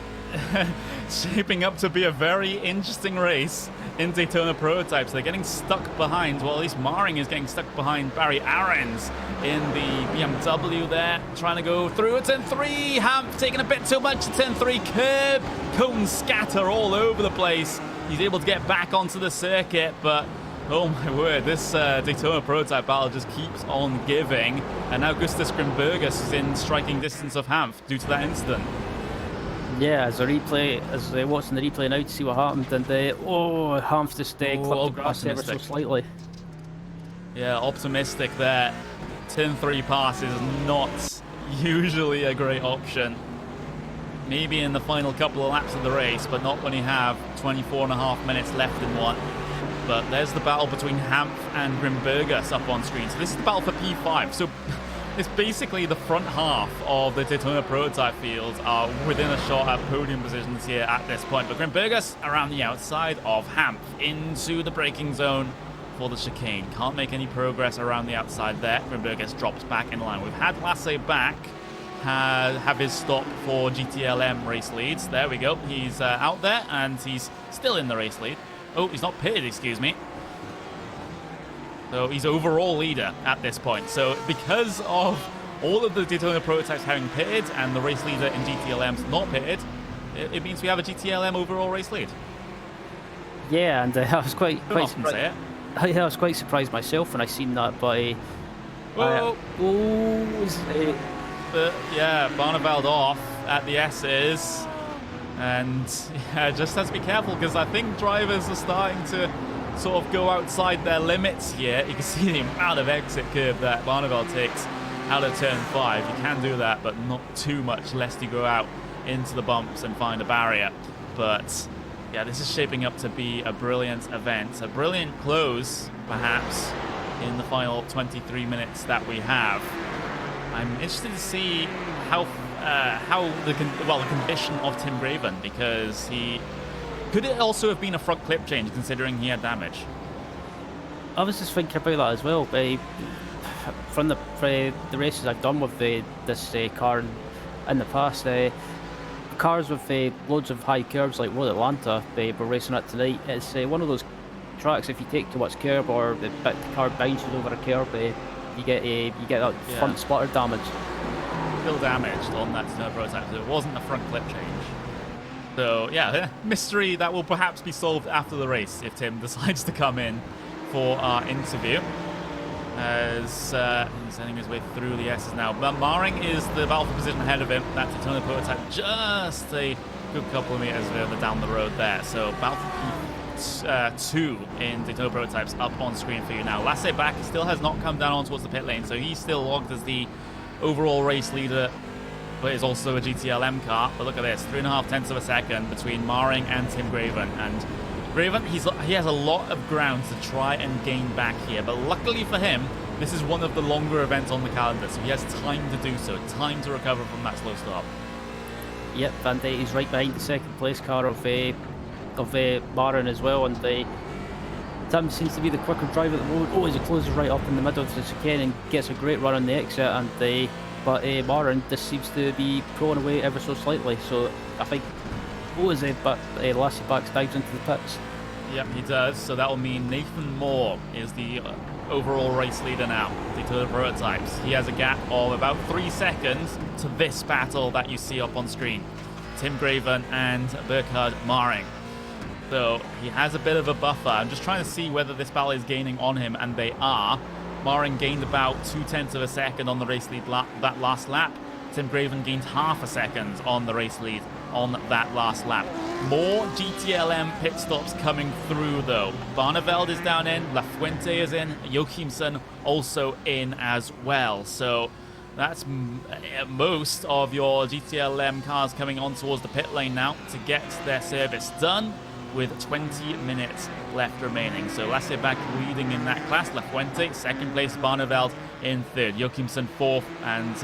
Shaping up to be a very interesting race in Daytona Prototypes. They're getting stuck behind, well, at least Maring is getting stuck behind Barry Ahrens in the BMW there, trying to go through a turn 3. Hampf taking a bit too much to turn 3. Curb, cone scatter all over the place. He's able to get back onto the circuit, but oh my word, this Daytona Prototype battle just keeps on giving. And now Gustas Grimbergus is in striking distance of Hampf due to that incident. Yeah, as they're watching the replay now to see what happened, and Hampf just clipped the grass ever so slightly. Yeah, optimistic there. Turn 3 pass is not usually a great option. Maybe in the final couple of laps of the race, but not when you have 24.5 minutes left in one. but there's the battle between Hampf and Grimbergus up on screen. So this is the battle for P5. So it's basically the front half of the Daytona Prototype field are within a shot at podium positions here at this point. But Grimbergus around the outside of Hampf into the braking zone for the chicane. Can't make any progress around the outside there. Grimbergus drops back in line. We've had Lasse back have his stop for GTLM race leads. There we go. He's out there and he's still in the race lead. Oh, he's not pitted, excuse me. So he's overall leader at this point. So because of all of the Daytona prototypes having pitted and the race leader in GTLM's not pitted, it means we have a GTLM overall race lead. Yeah, and I was quite often say it. I was quite surprised myself when I seen that, but yeah, Barneveld off at the S's. And yeah, just have to be careful because I think drivers are starting to sort of go outside their limits here. You can see the amount of exit curve that Barneveld takes out of turn 5. You can do that, but not too much, lest you go out into the bumps and find a barrier. But yeah, this is shaping up to be a brilliant event, a brilliant close, perhaps, in the final 23 minutes that we have. I'm interested to see how the condition of Tim Graven, because could it also have been a front clip change considering he had damage? I was just thinking about that as well. From the races I've done with this car in the past, cars with loads of high curves like Road Atlanta, we're racing at tonight. It's one of those tracks. If you take too much curve or the car bounces over a curve, you get that front splatter damage. Still damaged on that Daytona Prototype, so it wasn't a front clip change. So yeah, mystery that will perhaps be solved after the race if Tim decides to come in for our interview. As he's sending his way through the S's now. But Maring is the battle for position ahead of him. That Daytona Prototype just a good couple of meters further down the road there. So battle for 2 in Daytona Prototypes up on screen for you now. Lasse back, he still has not come down on towards the pit lane, so he's still logged as the overall race leader, but is also a GTLM car. But look at this, 3.5 tenths of a second between Maring and Tim Graven. And Graven, he has a lot of ground to try and gain back here, but luckily for him, this is one of the longer events on the calendar, so he has time to do so, time to recover from that slow start. Yep, and he's right behind the second place car of Marin as well, and Tim seems to be the quicker driver at the moment. Oh, as he closes right up in the middle of the chicane and gets a great run on the exit, and but Marin just seems to be pulling away ever so slightly. So I think but Lassie backs dives into the pits. Yep, he does. So that will mean Nathan Moore is the overall race leader now. Daytona Prototypes. He has a gap of about 3 seconds to this battle that you see up on screen. Tim Graven and Burkhard Maring. So he has a bit of a buffer. I'm just trying to see whether this battle is gaining on him, and they are. Maring gained about 2 tenths of a second on the race lead that last lap. Tim Graven gained half a second on the race lead on that last lap. More GTLM pit stops coming through though. Barneveld is down in, La Fuente is in, Joachimsen also in as well. So that's most of your GTLM cars coming on towards the pit lane now to get their service done, with 20 minutes left remaining. So Lasse back leading in that class. La Fuente, second place. Barneveld in third. Joachimsen fourth. And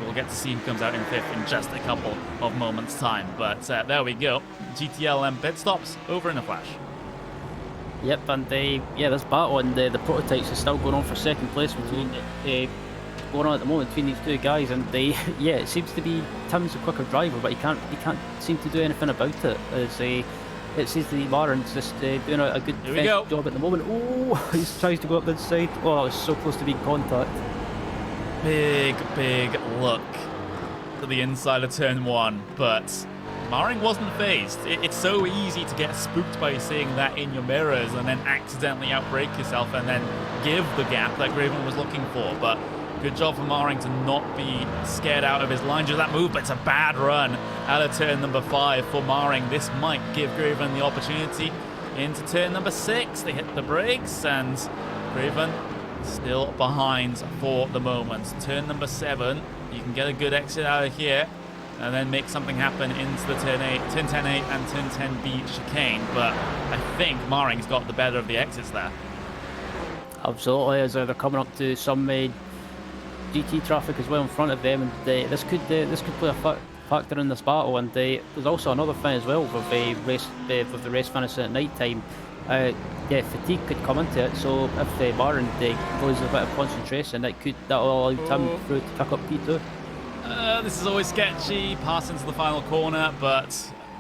we'll get to see who comes out in fifth in just a couple of moments' time. But there we go. GTLM pit stops over in a flash. Yep, and this battle and the prototypes is still going on for second place between going on at the moment between these two guys, and it seems to be Tim's a quicker driver, but he can't seem to do anything about it. It seems to be Marin's just doing a good job at the moment. Oh, he tries to go up the side. Oh, it was so close to being contact. Big look to the inside of turn 1, but Maring wasn't phased. It's so easy to get spooked by seeing that in your mirrors and then accidentally outbrake yourself and then give the gap that Graven was looking for. But good job for Maring to not be scared out of his line of that move, but it's a bad run out of turn number 5 for Maring. This might give Graven the opportunity into turn number 6. They hit the brakes and Graven still behind for the moment. Turn number 7, you can get a good exit out of here. and then make something happen into the turn 10A and turn 10B chicane. But I think Maring's got the better of the exits there. Absolutely, as they're coming up to some GT traffic as well in front of them, and this could play a factor in this battle. And there's also another thing as well with the race finishing at night time. Fatigue could come into it, so if Marin loses a bit of concentration, that'll allow Tim through to pick up P2. This is always sketchy, pass into the final corner, but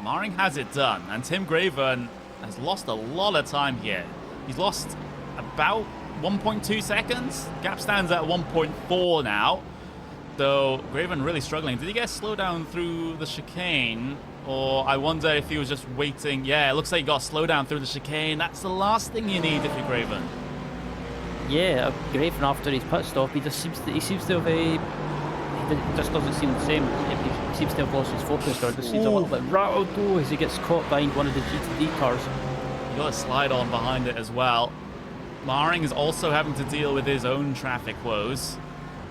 Maring has it done, and Tim Graven has lost a lot of time here. He's lost about 1.2 seconds. Gap stands at 1.4 now, so Graven really struggling. Did he get slowed down through the chicane? Or I wonder if he was just waiting. Yeah, it looks like he got slowed down through the chicane. That's the last thing you need if you're Graven. Yeah, Graven after his pit stop, he just seems to have he just doesn't seem the same. He seems to have lost his focus, or just seems a little bit rattled though as he gets caught behind one of the GTD cars. You got a slide on behind it as well. Maring is also having to deal with his own traffic woes.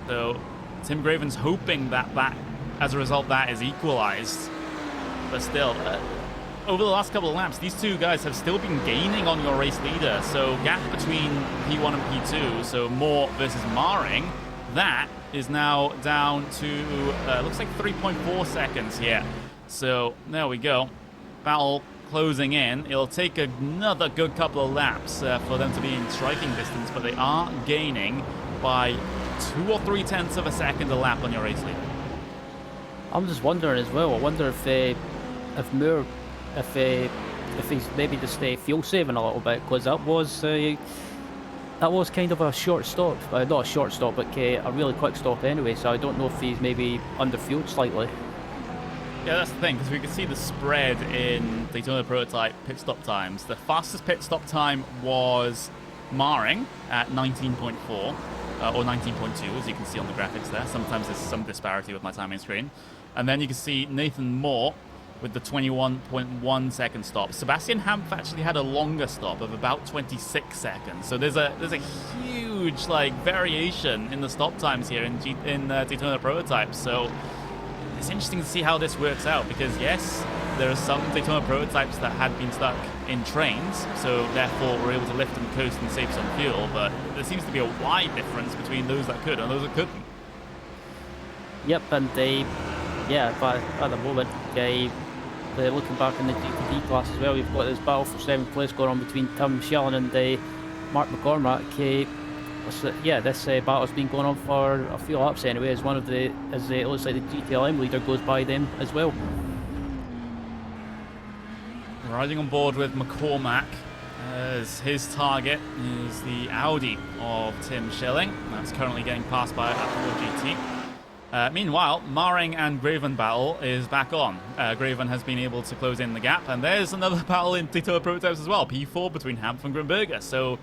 So Tim Graven's hoping that as a result that is equalized. But still, over the last couple of laps, these two guys have still been gaining on your race leader. So gap between P1 and P2, so Moore versus Maring, that is now down to, looks like 3.4 seconds here. So there we go. Battle closing in. It'll take another good couple of laps for them to be in striking distance, but they are gaining by 2 or 3 tenths of a second a lap on your race leader. I'm just wondering as well. I wonder if Moore, if he's maybe just fuel saving a little bit, because that was kind of a short stop, not a short stop, but a really quick stop anyway. So I don't know if he's maybe underfueled slightly. Yeah, that's the thing, because we can see the spread in Daytona Prototype pit stop times. The fastest pit stop time was Maring at 19.4. Or 19.2, as you can see on the graphics there. Sometimes there's some disparity with my timing screen. And then you can see Nathan Moore with the 21.1 second stop. Sebastian Hampf actually had a longer stop of about 26 seconds. So there's a huge variation in the stop times here in Daytona Prototype. So it's interesting to see how this works out, because yes, there are some Daytona Prototypes that had been stuck in trains, so therefore we're able to lift and coast and save some fuel, but there seems to be a wide difference between those that could and those that couldn't. Yep, and but at the moment, looking back in the GTD class as well, we've got this battle for 7th place going on between Tim Shellen and Mark McCormack. This battle's been going on for a few laps anyway, as it looks like the GTLM leader goes by them as well. Riding on board with McCormack, as his target is the Audi of Tim Schilling. That's currently getting passed by Apple GT. Meanwhile, Maring and Graven battle is back on. Graven has been able to close in the gap, and there's another battle in Daytona Prototypes as well, P4 between Hampf and Grimberger. So,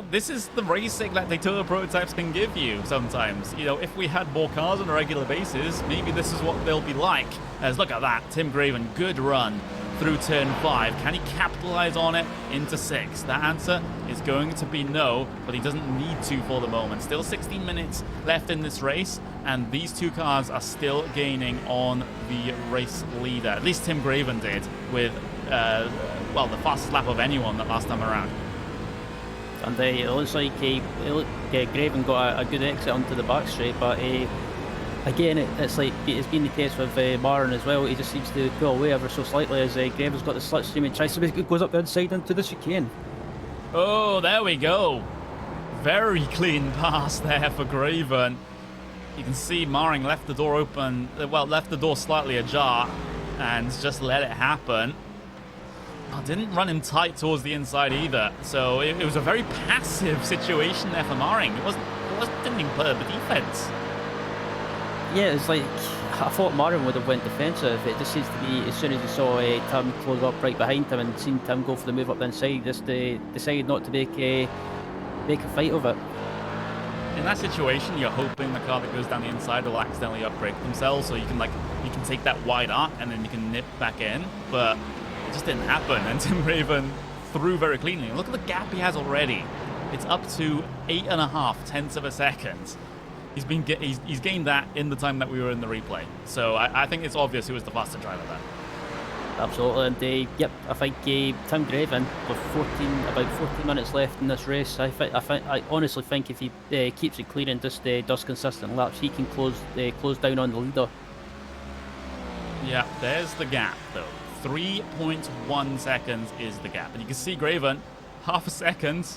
this is the racing that Daytona Prototypes can give you sometimes. If we had more cars on a regular basis, maybe this is what they'll be like. As look at that, Tim Graven, good run through turn 5. Can he capitalize on it into 6? That answer is going to be no, but he doesn't need to for the moment. Still 16 minutes left in this race, and these two cars are still gaining on the race leader. At least Tim Graven did with, the fastest lap of anyone that last time around. And it looks like Graven got a good exit onto the back straight, but again, it's been the case with Marin as well. He just seems to pull away ever so slightly as Graven's got the slipstream and tries to basically goes up the inside into the chicane. Oh, there we go. Very clean pass there for Graven. You can see Maring left the door open, left the door slightly ajar and just let it happen. Didn't run him tight towards the inside either, so it was a very passive situation there for Maring. Didn't even play the defense. Yeah, it's like I thought Marin would have went defensive. It just seems to be as soon as he saw Tim close up right behind him and seen Tim go for the move up the inside, just decided not to make a fight of it. In that situation, you're hoping the car that goes down the inside will accidentally upbrake themselves, so you can take that wide arc and then you can nip back in. But it just didn't happen, and Tim Graven through very cleanly. Look at the gap he has already. It's up to 8.5 tenths of a second. he's gained that in the time that we were in the replay. So I think it's obvious who was the faster driver there. Absolutely, and yep, I think Tim Graven with about 14 minutes left in this race. I honestly think if he keeps it clean and just does consistent laps, he can close down on the leader. Yeah, there's the gap though. 3.1 seconds is the gap, and you can see Graven half a second,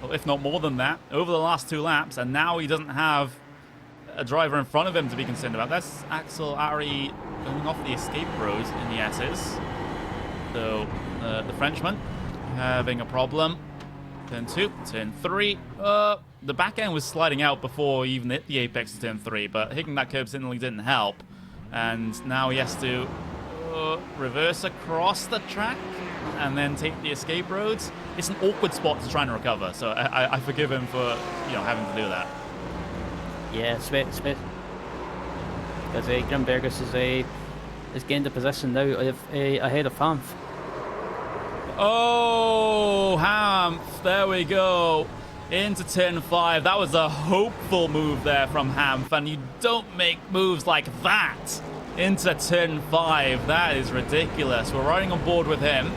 or if not more than that, over the last 2 laps, and now he doesn't have a driver in front of him to be concerned about. That's Axel Ari going off the escape road in the S's. So the Frenchman having a problem. Turn 2, turn 3. The back end was sliding out before he even hit the apex of turn 3, but hitting that curb signaling didn't help. And now he has to reverse across the track and then take the escape roads. It's an awkward spot to try and recover, so I forgive him for having to do that. Yeah, Smith. Because Grimbergus is gained a position now ahead of Hanf. Oh, Hanf, there we go. Into turn 5. That was a hopeful move there from Hanf, and you don't make moves like that into turn 5. That is ridiculous. We're riding on board with him.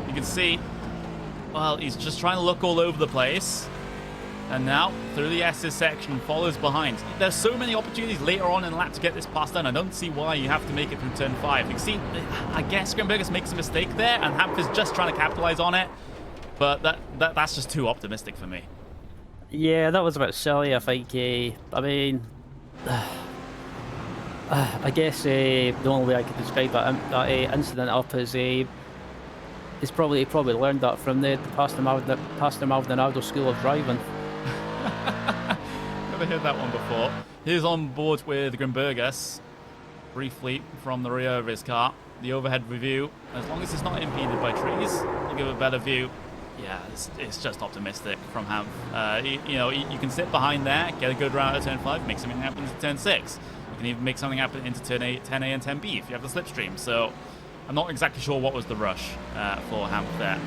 You can see, well, he's just trying to look all over the place. And now, through the S's section, follows behind. There's so many opportunities later on in the lap to get this pass done. I don't see why you have to make it through turn 5. You can see, I guess Grimbergus makes a mistake there, and Hanf is just trying to capitalize on it. But that's just too optimistic for me. Yeah, that was a bit silly, I think. I mean, I guess the only way I could describe that incident up is he probably learned that from the Pastor Maldonado School of Driving. Never heard that one before. He's on board with Grimbergus briefly from the rear of his car. The overhead view, as long as it's not impeded by trees, will give a better view. Yeah, it's just optimistic from Hanf. You can sit behind there, get a good round at turn 5, make something happen into turn 6. You can even make something happen into turn 8, 10A and 10B if you have the slipstream. So I'm not exactly sure what was the rush for Hanf there.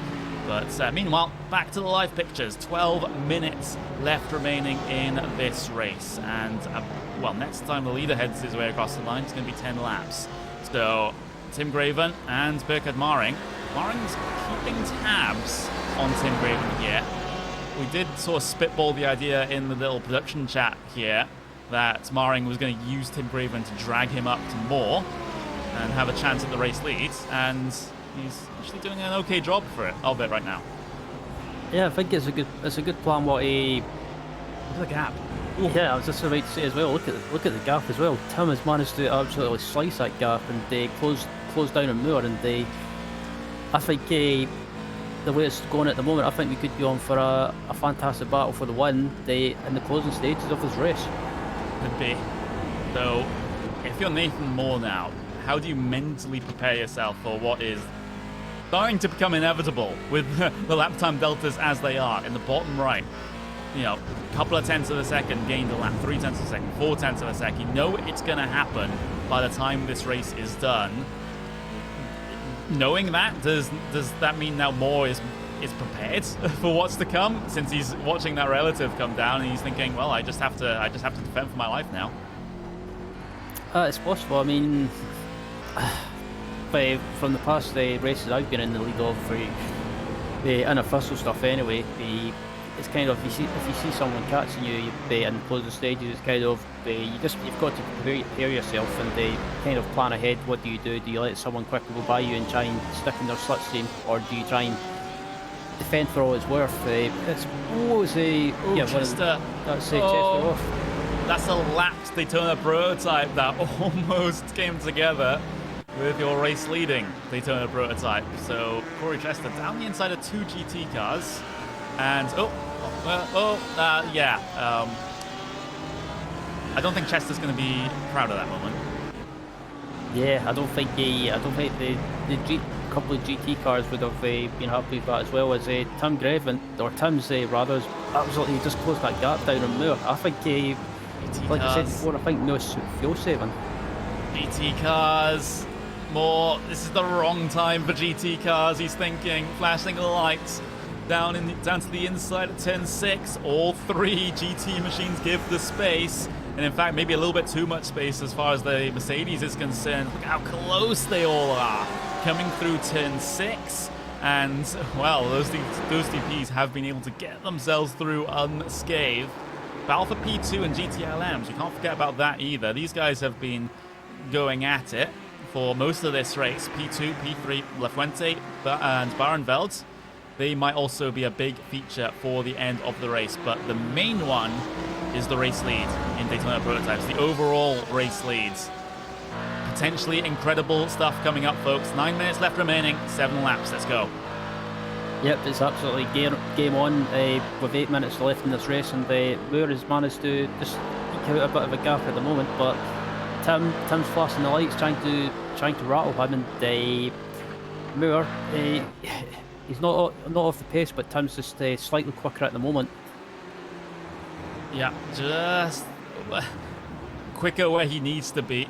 But meanwhile, back to the live pictures. 12 minutes left remaining in this race. And, well, next time the leader heads his way across the line, it's going to be 10 laps. So Tim Graven and Burkhard Maring. Maring's keeping tabs on Tim Graven here. We did sort of spitball the idea in the little production chat here that Maring was going to use Tim Graven to drag him up to more and have a chance at the race lead, and he's actually doing an okay job of it right now. Yeah, I think it's a good plan. Look at the gap. Ooh. Yeah, I was just about to say as well. Look at the gap as well. Tim has managed to absolutely slice that gap and close down and more. And I think the way it's going at the moment, I think we could be on for a fantastic battle for the win in the closing stages of this race. Could be. So, if you're Nathan Moore now, how do you mentally prepare yourself for what is starting to become inevitable with the lap time deltas as they are in the bottom right? A couple of tenths of a second gained a lap, 3 tenths of a second, 4 tenths of a second. You know it's going to happen by the time this race is done. Knowing that, does that mean now Moore is prepared for what's to come? Since he's watching that relative come down and he's thinking, well, I just have to defend for my life now. It's possible. I mean, from the past races I've been in the lead of for the unofficial stuff anyway, it's kind of if you see someone catching you in the closing stages, it's kind of you've got to prepare yourself and kind of plan ahead. What do? Do you let someone quickly go by you and try and stick in their slipstream, or do you try and defend for all it's worth? It's always Chester off. That's a lapped Daytona Prototype that almost came together with your race leading Daytona Prototype. So Corey Chester down the inside of 2 GT cars, and I don't think Chester's going to be proud of that moment. Yeah, I don't think the couple of GT cars would have been happy with that, as well as Tim Graven, or Tim's rather, absolutely just closed that gap down on Moore. I think like I said before, I think no fuel saving. GT cars, Moore, this is the wrong time for GT cars, he's thinking, flashing the lights down to the inside of turn 6. All 3 GT machines give the space, and in fact maybe a little bit too much space as far as the Mercedes is concerned. Look how close they all are coming through turn 6, and well, those DPs have been able to get themselves through unscathed. Battle for P2 and GTLMs, you can't forget about that either. These guys have been going at it for most of this race. P2, P3, La Fuente and Barneveld, they might also be a big feature for the end of the race, but the main one is the race lead in Daytona Prototypes, the overall race leads. Potentially incredible stuff coming up, folks. 9 minutes left remaining, 7 laps, let's go. Yep, it's absolutely game on with 8 minutes left in this race, and Moore has managed to just eke out a bit of a gap at the moment, but Tim's flashing the lights, trying to rattle him, and Moore, he's not off the pace, but Tim's just slightly quicker at the moment. Yeah, just quicker where he needs to be.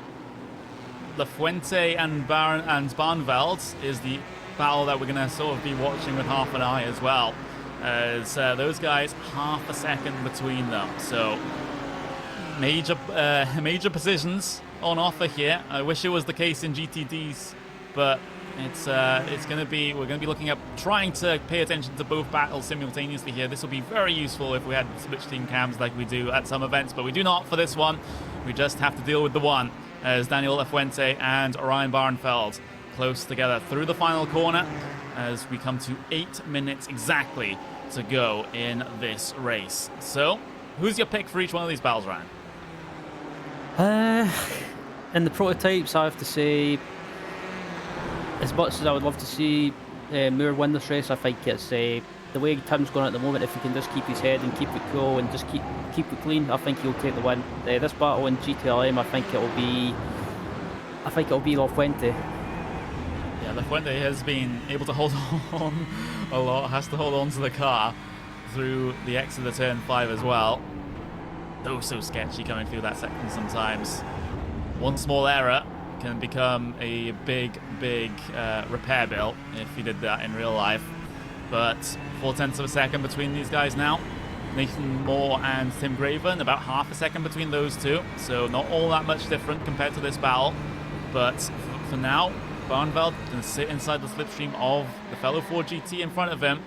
La Fuente and Barneveld is the battle that we're going to sort of be watching with half an eye as well, as those guys half a second between them. So major positions on offer here. I wish it was the case in GTDs, but it's going to be, we're going to be looking at trying to pay attention to both battles simultaneously here. This will be very useful if we had switch team cams like we do at some events, but we do not for this one. We just have to deal with the one, as Daniel La Fuente and Ryan Barneveld close together through the final corner as we come to 8 minutes exactly to go in this race. So, who's your pick for each one of these battles, Ryan? In the prototypes, I have to say, as much as I would love to see Moore win this race, I think it's the way Tim's going at the moment. If he can just keep his head and keep it cool and just keep it clean, I think he'll take the win. This battle in GTLM, I think it'll be La Fuente. Yeah, La Fuente has been able to hold on a lot, has to hold on to the car through the exit of turn 5 as well. Oh, so sketchy coming through that section sometimes. One small error can become a big repair bill if you did that in real life. But 0.4 of a second between these guys now. Nathan Moore and Tim Graven, about half a second between those two, so not all that much different compared to this battle. But for now, Barneveld can sit inside the slipstream of the fellow Ford GT in front of him.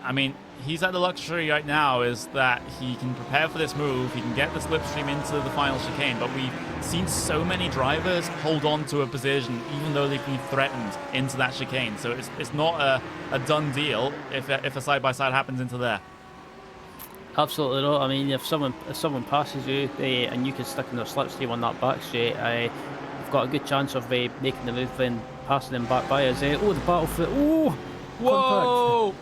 I mean, he's at the luxury right now is that he can prepare for this move, he can get the slipstream into the final chicane, but we've seen so many drivers hold on to a position even though they've been threatened into that chicane. So it's not a done deal if a side-by-side happens into there. Absolutely not. I mean, if someone passes you and you can stick in their slipstream on that back straight, you've got a good chance of making the move and passing them back by us. The battle for whoa!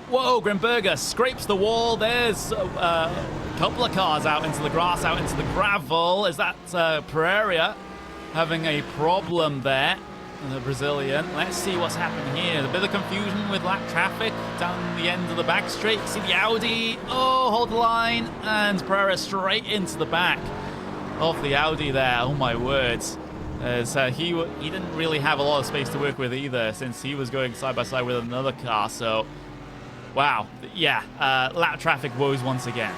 Whoa, Grimberger scrapes the wall. There's a couple of cars out into the grass, out into the gravel. Is that Pereira having a problem there? The Brazilian. Let's see what's happening here. A bit of confusion with lap traffic down the end of the back straight. See the Audi. Oh, hold the line. And Pereira straight into the back of the Audi there. Oh, my words. So he didn't really have a lot of space to work with either, since he was going side by side with another car. So, wow. Yeah, lap traffic woes once again.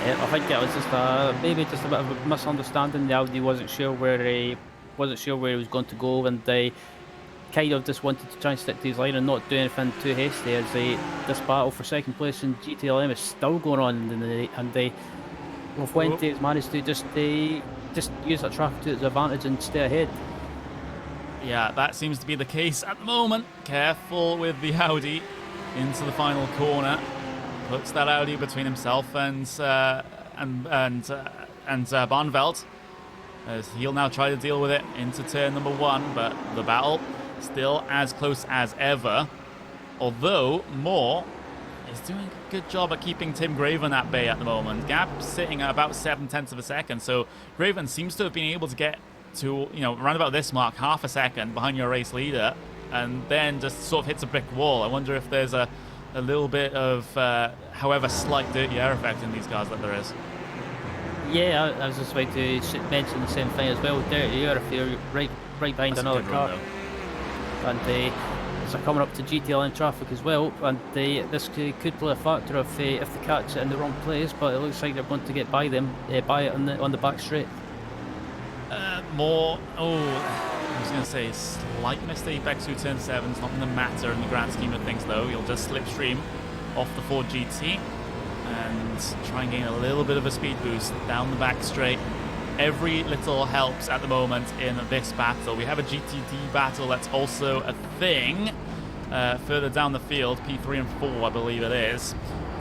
Yeah, I think it was just maybe just a bit of a misunderstanding. The Audi wasn't sure where he was going to go, and they kind of just wanted to try and stick to his line and not do anything too hasty, as this battle for second place in GTLM is still going on, and La Fuente has managed to just use that traffic to its advantage and stay ahead. Yeah, that seems to be the case at the moment. Careful with the Audi into the final corner. Puts that Audi between himself and Barneveld, as he'll now try to deal with it into turn number 1, but the battle still as close as ever. Although Moore is doing a good job at keeping Tim Graven at bay at the moment. Gap sitting at about 0.7 of a second, so Graven seems to have been able to get to, around about this mark, half a second behind your race leader, and then just sort of hits a brick wall. I wonder if there's a little bit of, however slight, dirty air effect in these cars that there is. Yeah, I was just about to mention the same thing as well. Dirty air if you're right behind another car. And they're coming up to GTLM traffic as well, and this could play a factor if they catch it in the wrong place. But it looks like they're going to get by it on the back straight. More. Oh, I was going to say slight mistake back to turn 7. It's not going to matter in the grand scheme of things, though. You'll just slipstream off the Ford GT and try and gain a little bit of a speed boost down the back straight. Every little helps at the moment in this battle. We have a GTD battle that's also a thing further down the field, P3 and 4, I believe it is.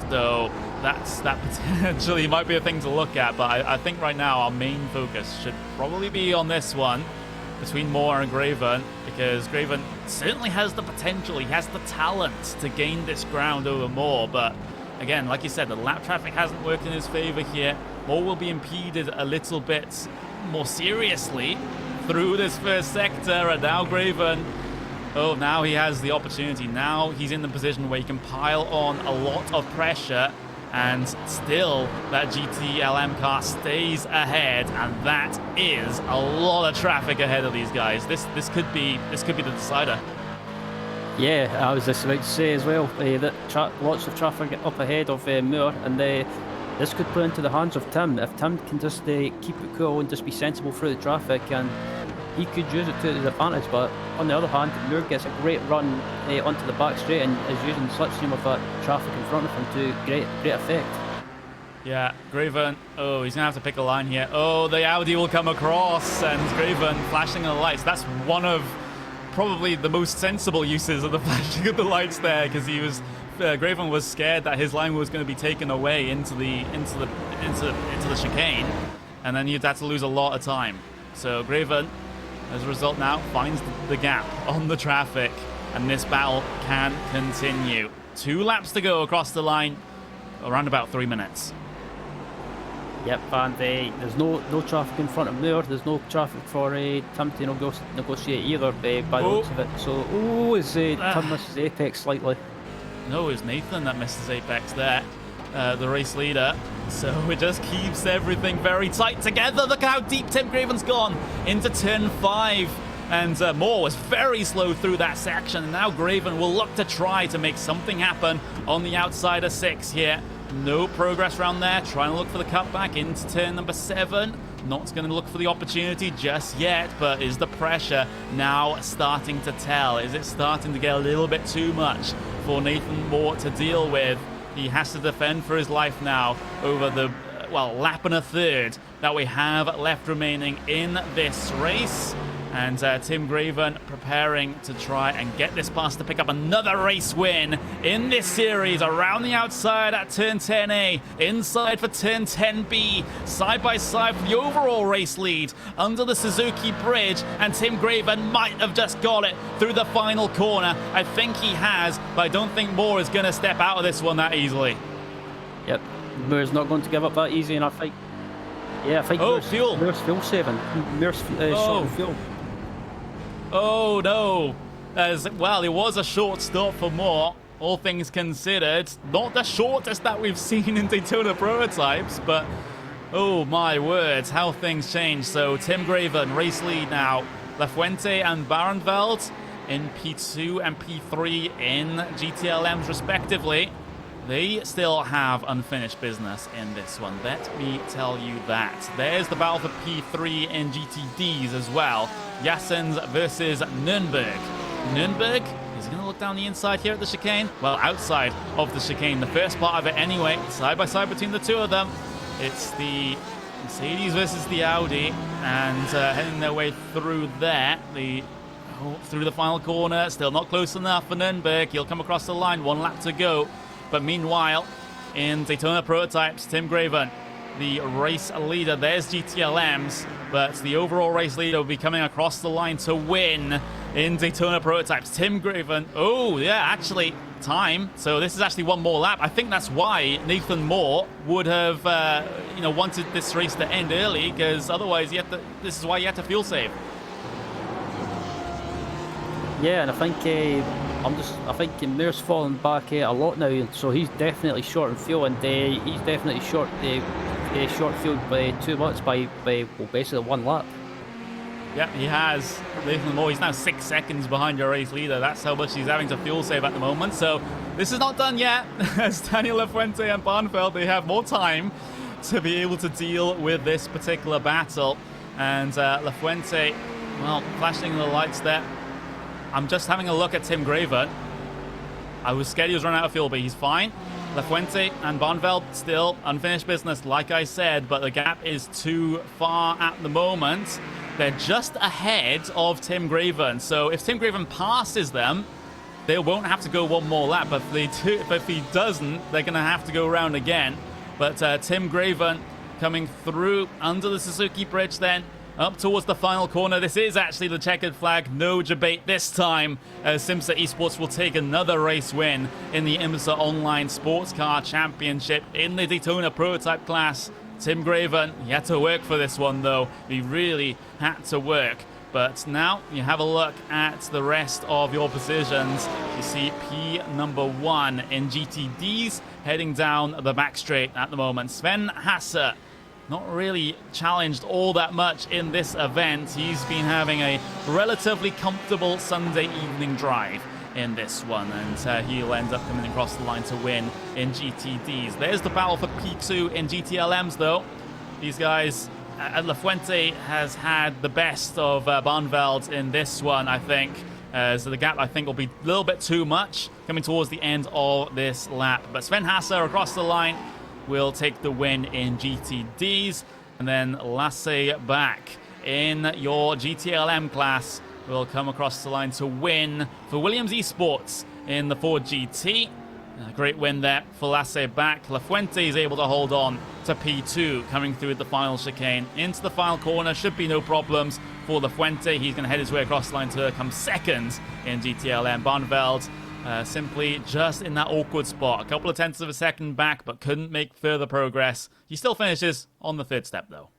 So that potentially might be a thing to look at, but I think right now our main focus should probably be on this one between Moore and Graven, because Graven certainly has the potential, he has the talent to gain this ground over Moore, but again, like you said, the lap traffic hasn't worked in his favor here. Moore will be impeded a little bit more seriously through this first sector, and now Graven, now he has the opportunity. Now he's in the position where he can pile on a lot of pressure, and still that GTLM car stays ahead, and that is a lot of traffic ahead of these guys. This could be the decider. Yeah, I was just about to say as well that lots of traffic up ahead of Moore, and this could play into the hands of Tim. If Tim can just keep it cool and just be sensible through the traffic, and he could use it to his advantage. But on the other hand, Moore gets a great run onto the back straight and is using slipstream of that traffic in front of him to great effect. Yeah, Graven, he's going to have to pick a line here. Oh, the Audi will come across, and Graven flashing the lights. That's one of probably the most sensible uses of the flashing of the lights there, because Graven was scared that his line was going to be taken away into the chicane, and then you'd have to lose a lot of time. So Graven, as a result, now finds the gap on the traffic, and this battle can continue. 2 laps to go across the line, around about 3 minutes. Yep, and there's no traffic in front of Moore. There's no traffic for Tim to negotiate either by the looks of it. So, Tim misses apex slightly. No, it's Nathan that misses apex there, the race leader. So it just keeps everything very tight together. Look how deep Tim Graven's gone into turn 5. And Moore was very slow through that section. And now Graven will look to try to make something happen on the outside of 6 here. No progress around there. Trying to look for the cutback into turn number 7. Not going to look for the opportunity just yet, but is the pressure now starting to tell? Is it starting to get a little bit too much for Nathan Moore to deal with? He has to defend for his life now over the, lap and a third that we have left remaining in this race. And Tim Graven preparing to try and get this pass to pick up another race win in this series. Around the outside at turn 10A, inside for turn 10B, side by side for the overall race lead under the Suzuki bridge. And Tim Graven might have just got it through the final corner. I think he has, but I don't think Moore is going to step out of this one that easily. Yep, Moore's not going to give up that easy, and I think Moore's fuel saving. Moore's short fuel. Oh no, as well, it was a short stop for Moore, all things considered. Not the shortest that we've seen in Daytona Prototypes, but oh my words, how things change. So Tim Graven, race lead now. Lafuente and Barenveld in P2 and P3 in GTLMs respectively. They still have unfinished business in this one, let me tell you that. There's the battle for P3 in GTDs as well. Yassens versus Nürnberg. Nürnberg is going to look down the inside here at the chicane. Well, outside of the chicane, the first part of it anyway. Side by side between the two of them. It's the Mercedes versus the Audi, and heading their way through there. Through the final corner, still not close enough for Nürnberg. He'll come across the line, 1 lap to go. But meanwhile, in Daytona Prototypes, Tim Graven, the race leader. There's GTLMs, but the overall race leader will be coming across the line to win in Daytona Prototypes. Tim Graven, time. So this is actually 1 more lap. I think that's why Nathan Moore would have, wanted this race to end early, because otherwise this is why you have to fuel save. Yeah, and I think Moore's fallen back a lot now, and so he's definitely short in fuel, and he's definitely short fuel by too much by basically 1 lap. Yep, he has. More. He's now 6 seconds behind your race leader. That's how much he's having to fuel save at the moment. So this is not done yet. As Daniel Lafuente and Barnfeld, they have more time to be able to deal with this particular battle. And Lafuente, well, flashing the lights there. I'm just having a look at Tim Graven. I was scared he was running out of fuel, but he's fine. Lafuente and Barnfeld still unfinished business, like I said, but the gap is too far at the moment. They're just ahead of Tim Graven. So if Tim Graven passes them, they won't have to go one more lap. But if he doesn't, they're going to have to go around again. But Tim Graven coming through under the Suzuki bridge then, up towards the final corner. This is actually the checkered flag. No debate this time, as IMSA Esports will take another race win in the IMSA Online Sports Car Championship in the Daytona Prototype class. Tim Graven, he had to work for this one though. He really had to work. But now you have a look at the rest of your positions. You see P number 1 in GTDs heading down the back straight at the moment. Sven Hasse, not really challenged all that much in this event. He's been having a relatively comfortable Sunday evening drive in this one, and he'll end up coming across the line to win in GTDs. There's the battle for P2 in GTLMs though. These guys, Lafuente has had the best of Barnveld in this one, I think. So the gap, I think, will be a little bit too much coming towards the end of this lap. But Sven Hasse across the line will take the win in GTDs. And then Lasse back in your GTLM class will come across the line to win for Williams Esports in the Ford GT. A great win there for Lasse back. Lafuente is able to hold on to P2 coming through the final chicane. Into the final corner, should be no problems for Lafuente. He's going to head his way across the line to come second in GTLM. Barnveld simply just in that awkward spot. A couple of tenths of a second back, but couldn't make further progress. He still finishes on the third step though.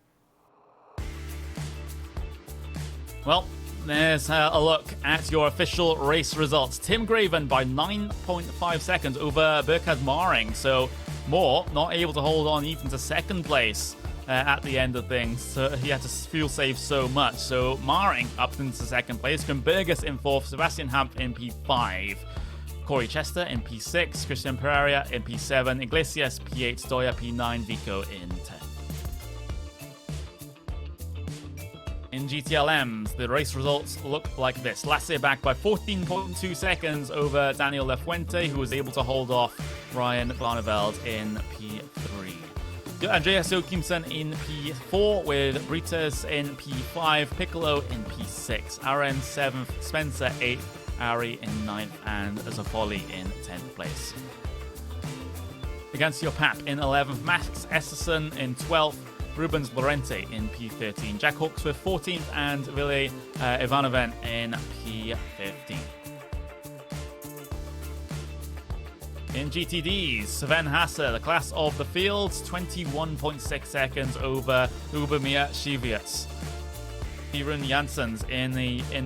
Well, there's a look at your official race results. Tim Graven by 9.5 seconds over Burkhard Maring. So Moore not able to hold on even to second place at the end of things. So he had to fuel save so much. So Maring up into second place. Grimbergus in fourth. Sebastian Hamp in P5. Corey Chester in P6. Christian Pereira in P7. Iglesias P8. Stoya P9. Vico in 10. In GTLMs, the race results look like this. Lasse back by 14.2 seconds over Daniel Lafuente, who was able to hold off Ryan Barneveld in P3. Andreas Joachimsen in P4, with Brites in P5, Piccolo in P6, Aaron 7th, Spencer 8th, Ari in 9th, and Zafoli in 10th place. Against your Pap in 11th, Max Esserson in 12th, Rubens Lorente in P13, Jack Hawks with 14th, and Ville Ivanoven in P15. In GTDs, Sven Hasse, the class of the fields, 21.6 seconds over Ubemir Shiviats. Pirun Janssens in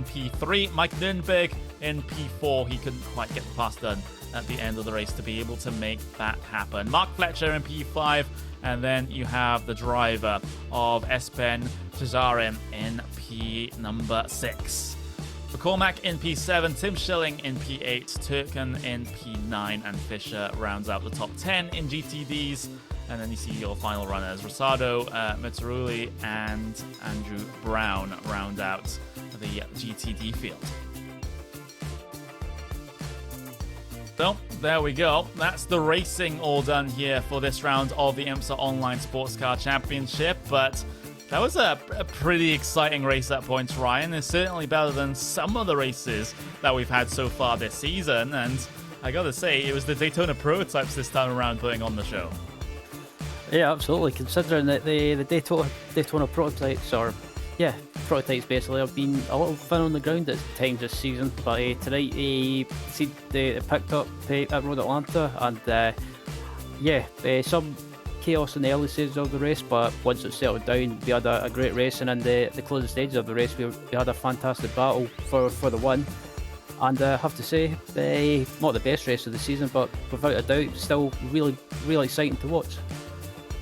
P3, Mike Nürnberg in P4. He couldn't quite get the pass done at the end of the race to be able to make that happen. Mark Fletcher in P5, and then you have the driver of Espen Cesarin in P number 6. McCormack in P7, Tim Schilling in P8, Turkin in P9, and Fisher rounds out the top 10 in GTDs. And then you see your final runners, Rosado, Metaruli, and Andrew Brown round out the GTD field. So, there we go. That's the racing all done here for this round of the IMSA Online Sports Car Championship. But that was a pretty exciting race at points, Ryan. It's certainly better than some of the races that we've had so far this season. And I gotta say, it was the Daytona Prototypes this time around putting on the show. Yeah, absolutely. Considering that the Daytona Prototypes are, prototypes basically have been a little thin on the ground at times this season, but tonight they picked up at Road Atlanta, and some chaos in the early stages of the race, but once it settled down, we had a great race, and in the closing stages of the race, we had a fantastic battle for the win. And I have to say, not the best race of the season, but without a doubt, still really, really exciting to watch.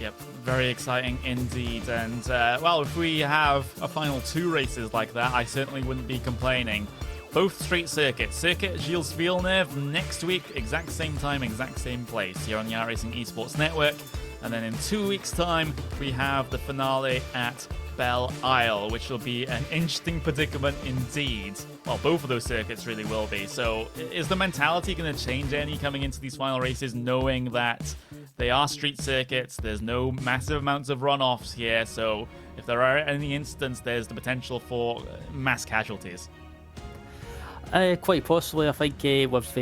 Yep, Very exciting indeed. And, well, if we have a final 2 races like that, I certainly wouldn't be complaining. Both street circuits. Circuit Gilles Villeneuve next week, exact same time, exact same place here on the iRacing Esports Network. And then in 2 weeks' time, we have the finale at Belle Isle, which will be an interesting predicament indeed. Well, both of those circuits really will be. So is the mentality going to change any coming into these final races, knowing that they are street circuits, there's no massive amounts of runoffs here, so if there are any incidents, there's the potential for mass casualties? Quite possibly. I think with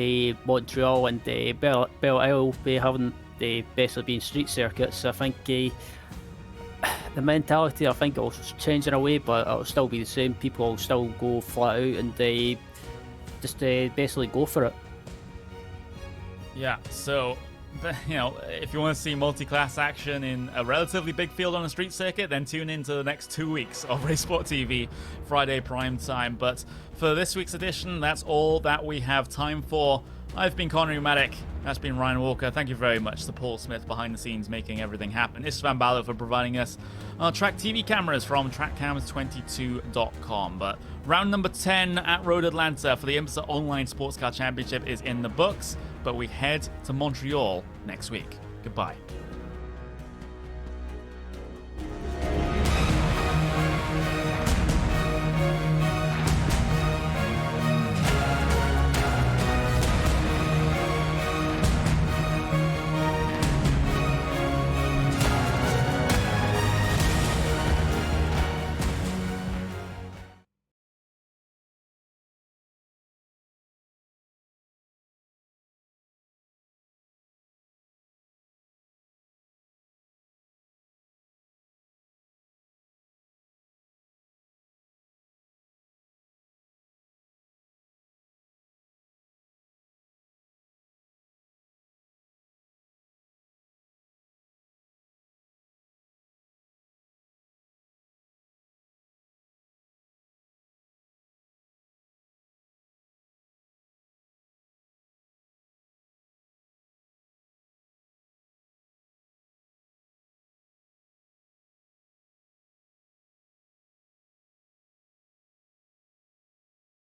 Montreal and Belle Isle having basically being street circuits, I think the mentality, I think it'll change in a way, but it'll still be the same. People will still go flat out and just basically go for it. Yeah, so, you know, if you want to see multi-class action in a relatively big field on a street circuit, then tune into the next 2 weeks of Race Sport TV, Friday prime time. But for this week's edition, that's all that we have time for. I've been Connery Maddock. That's been Ryan Walker. Thank you very much to Paul Smith behind the scenes making everything happen. Istvan Ballo for providing us our track TV cameras from trackcams22.com. But round number 10 at Road Atlanta for the IMSA Online Sports Car Championship is in the books, but we head to Montreal next week. Goodbye.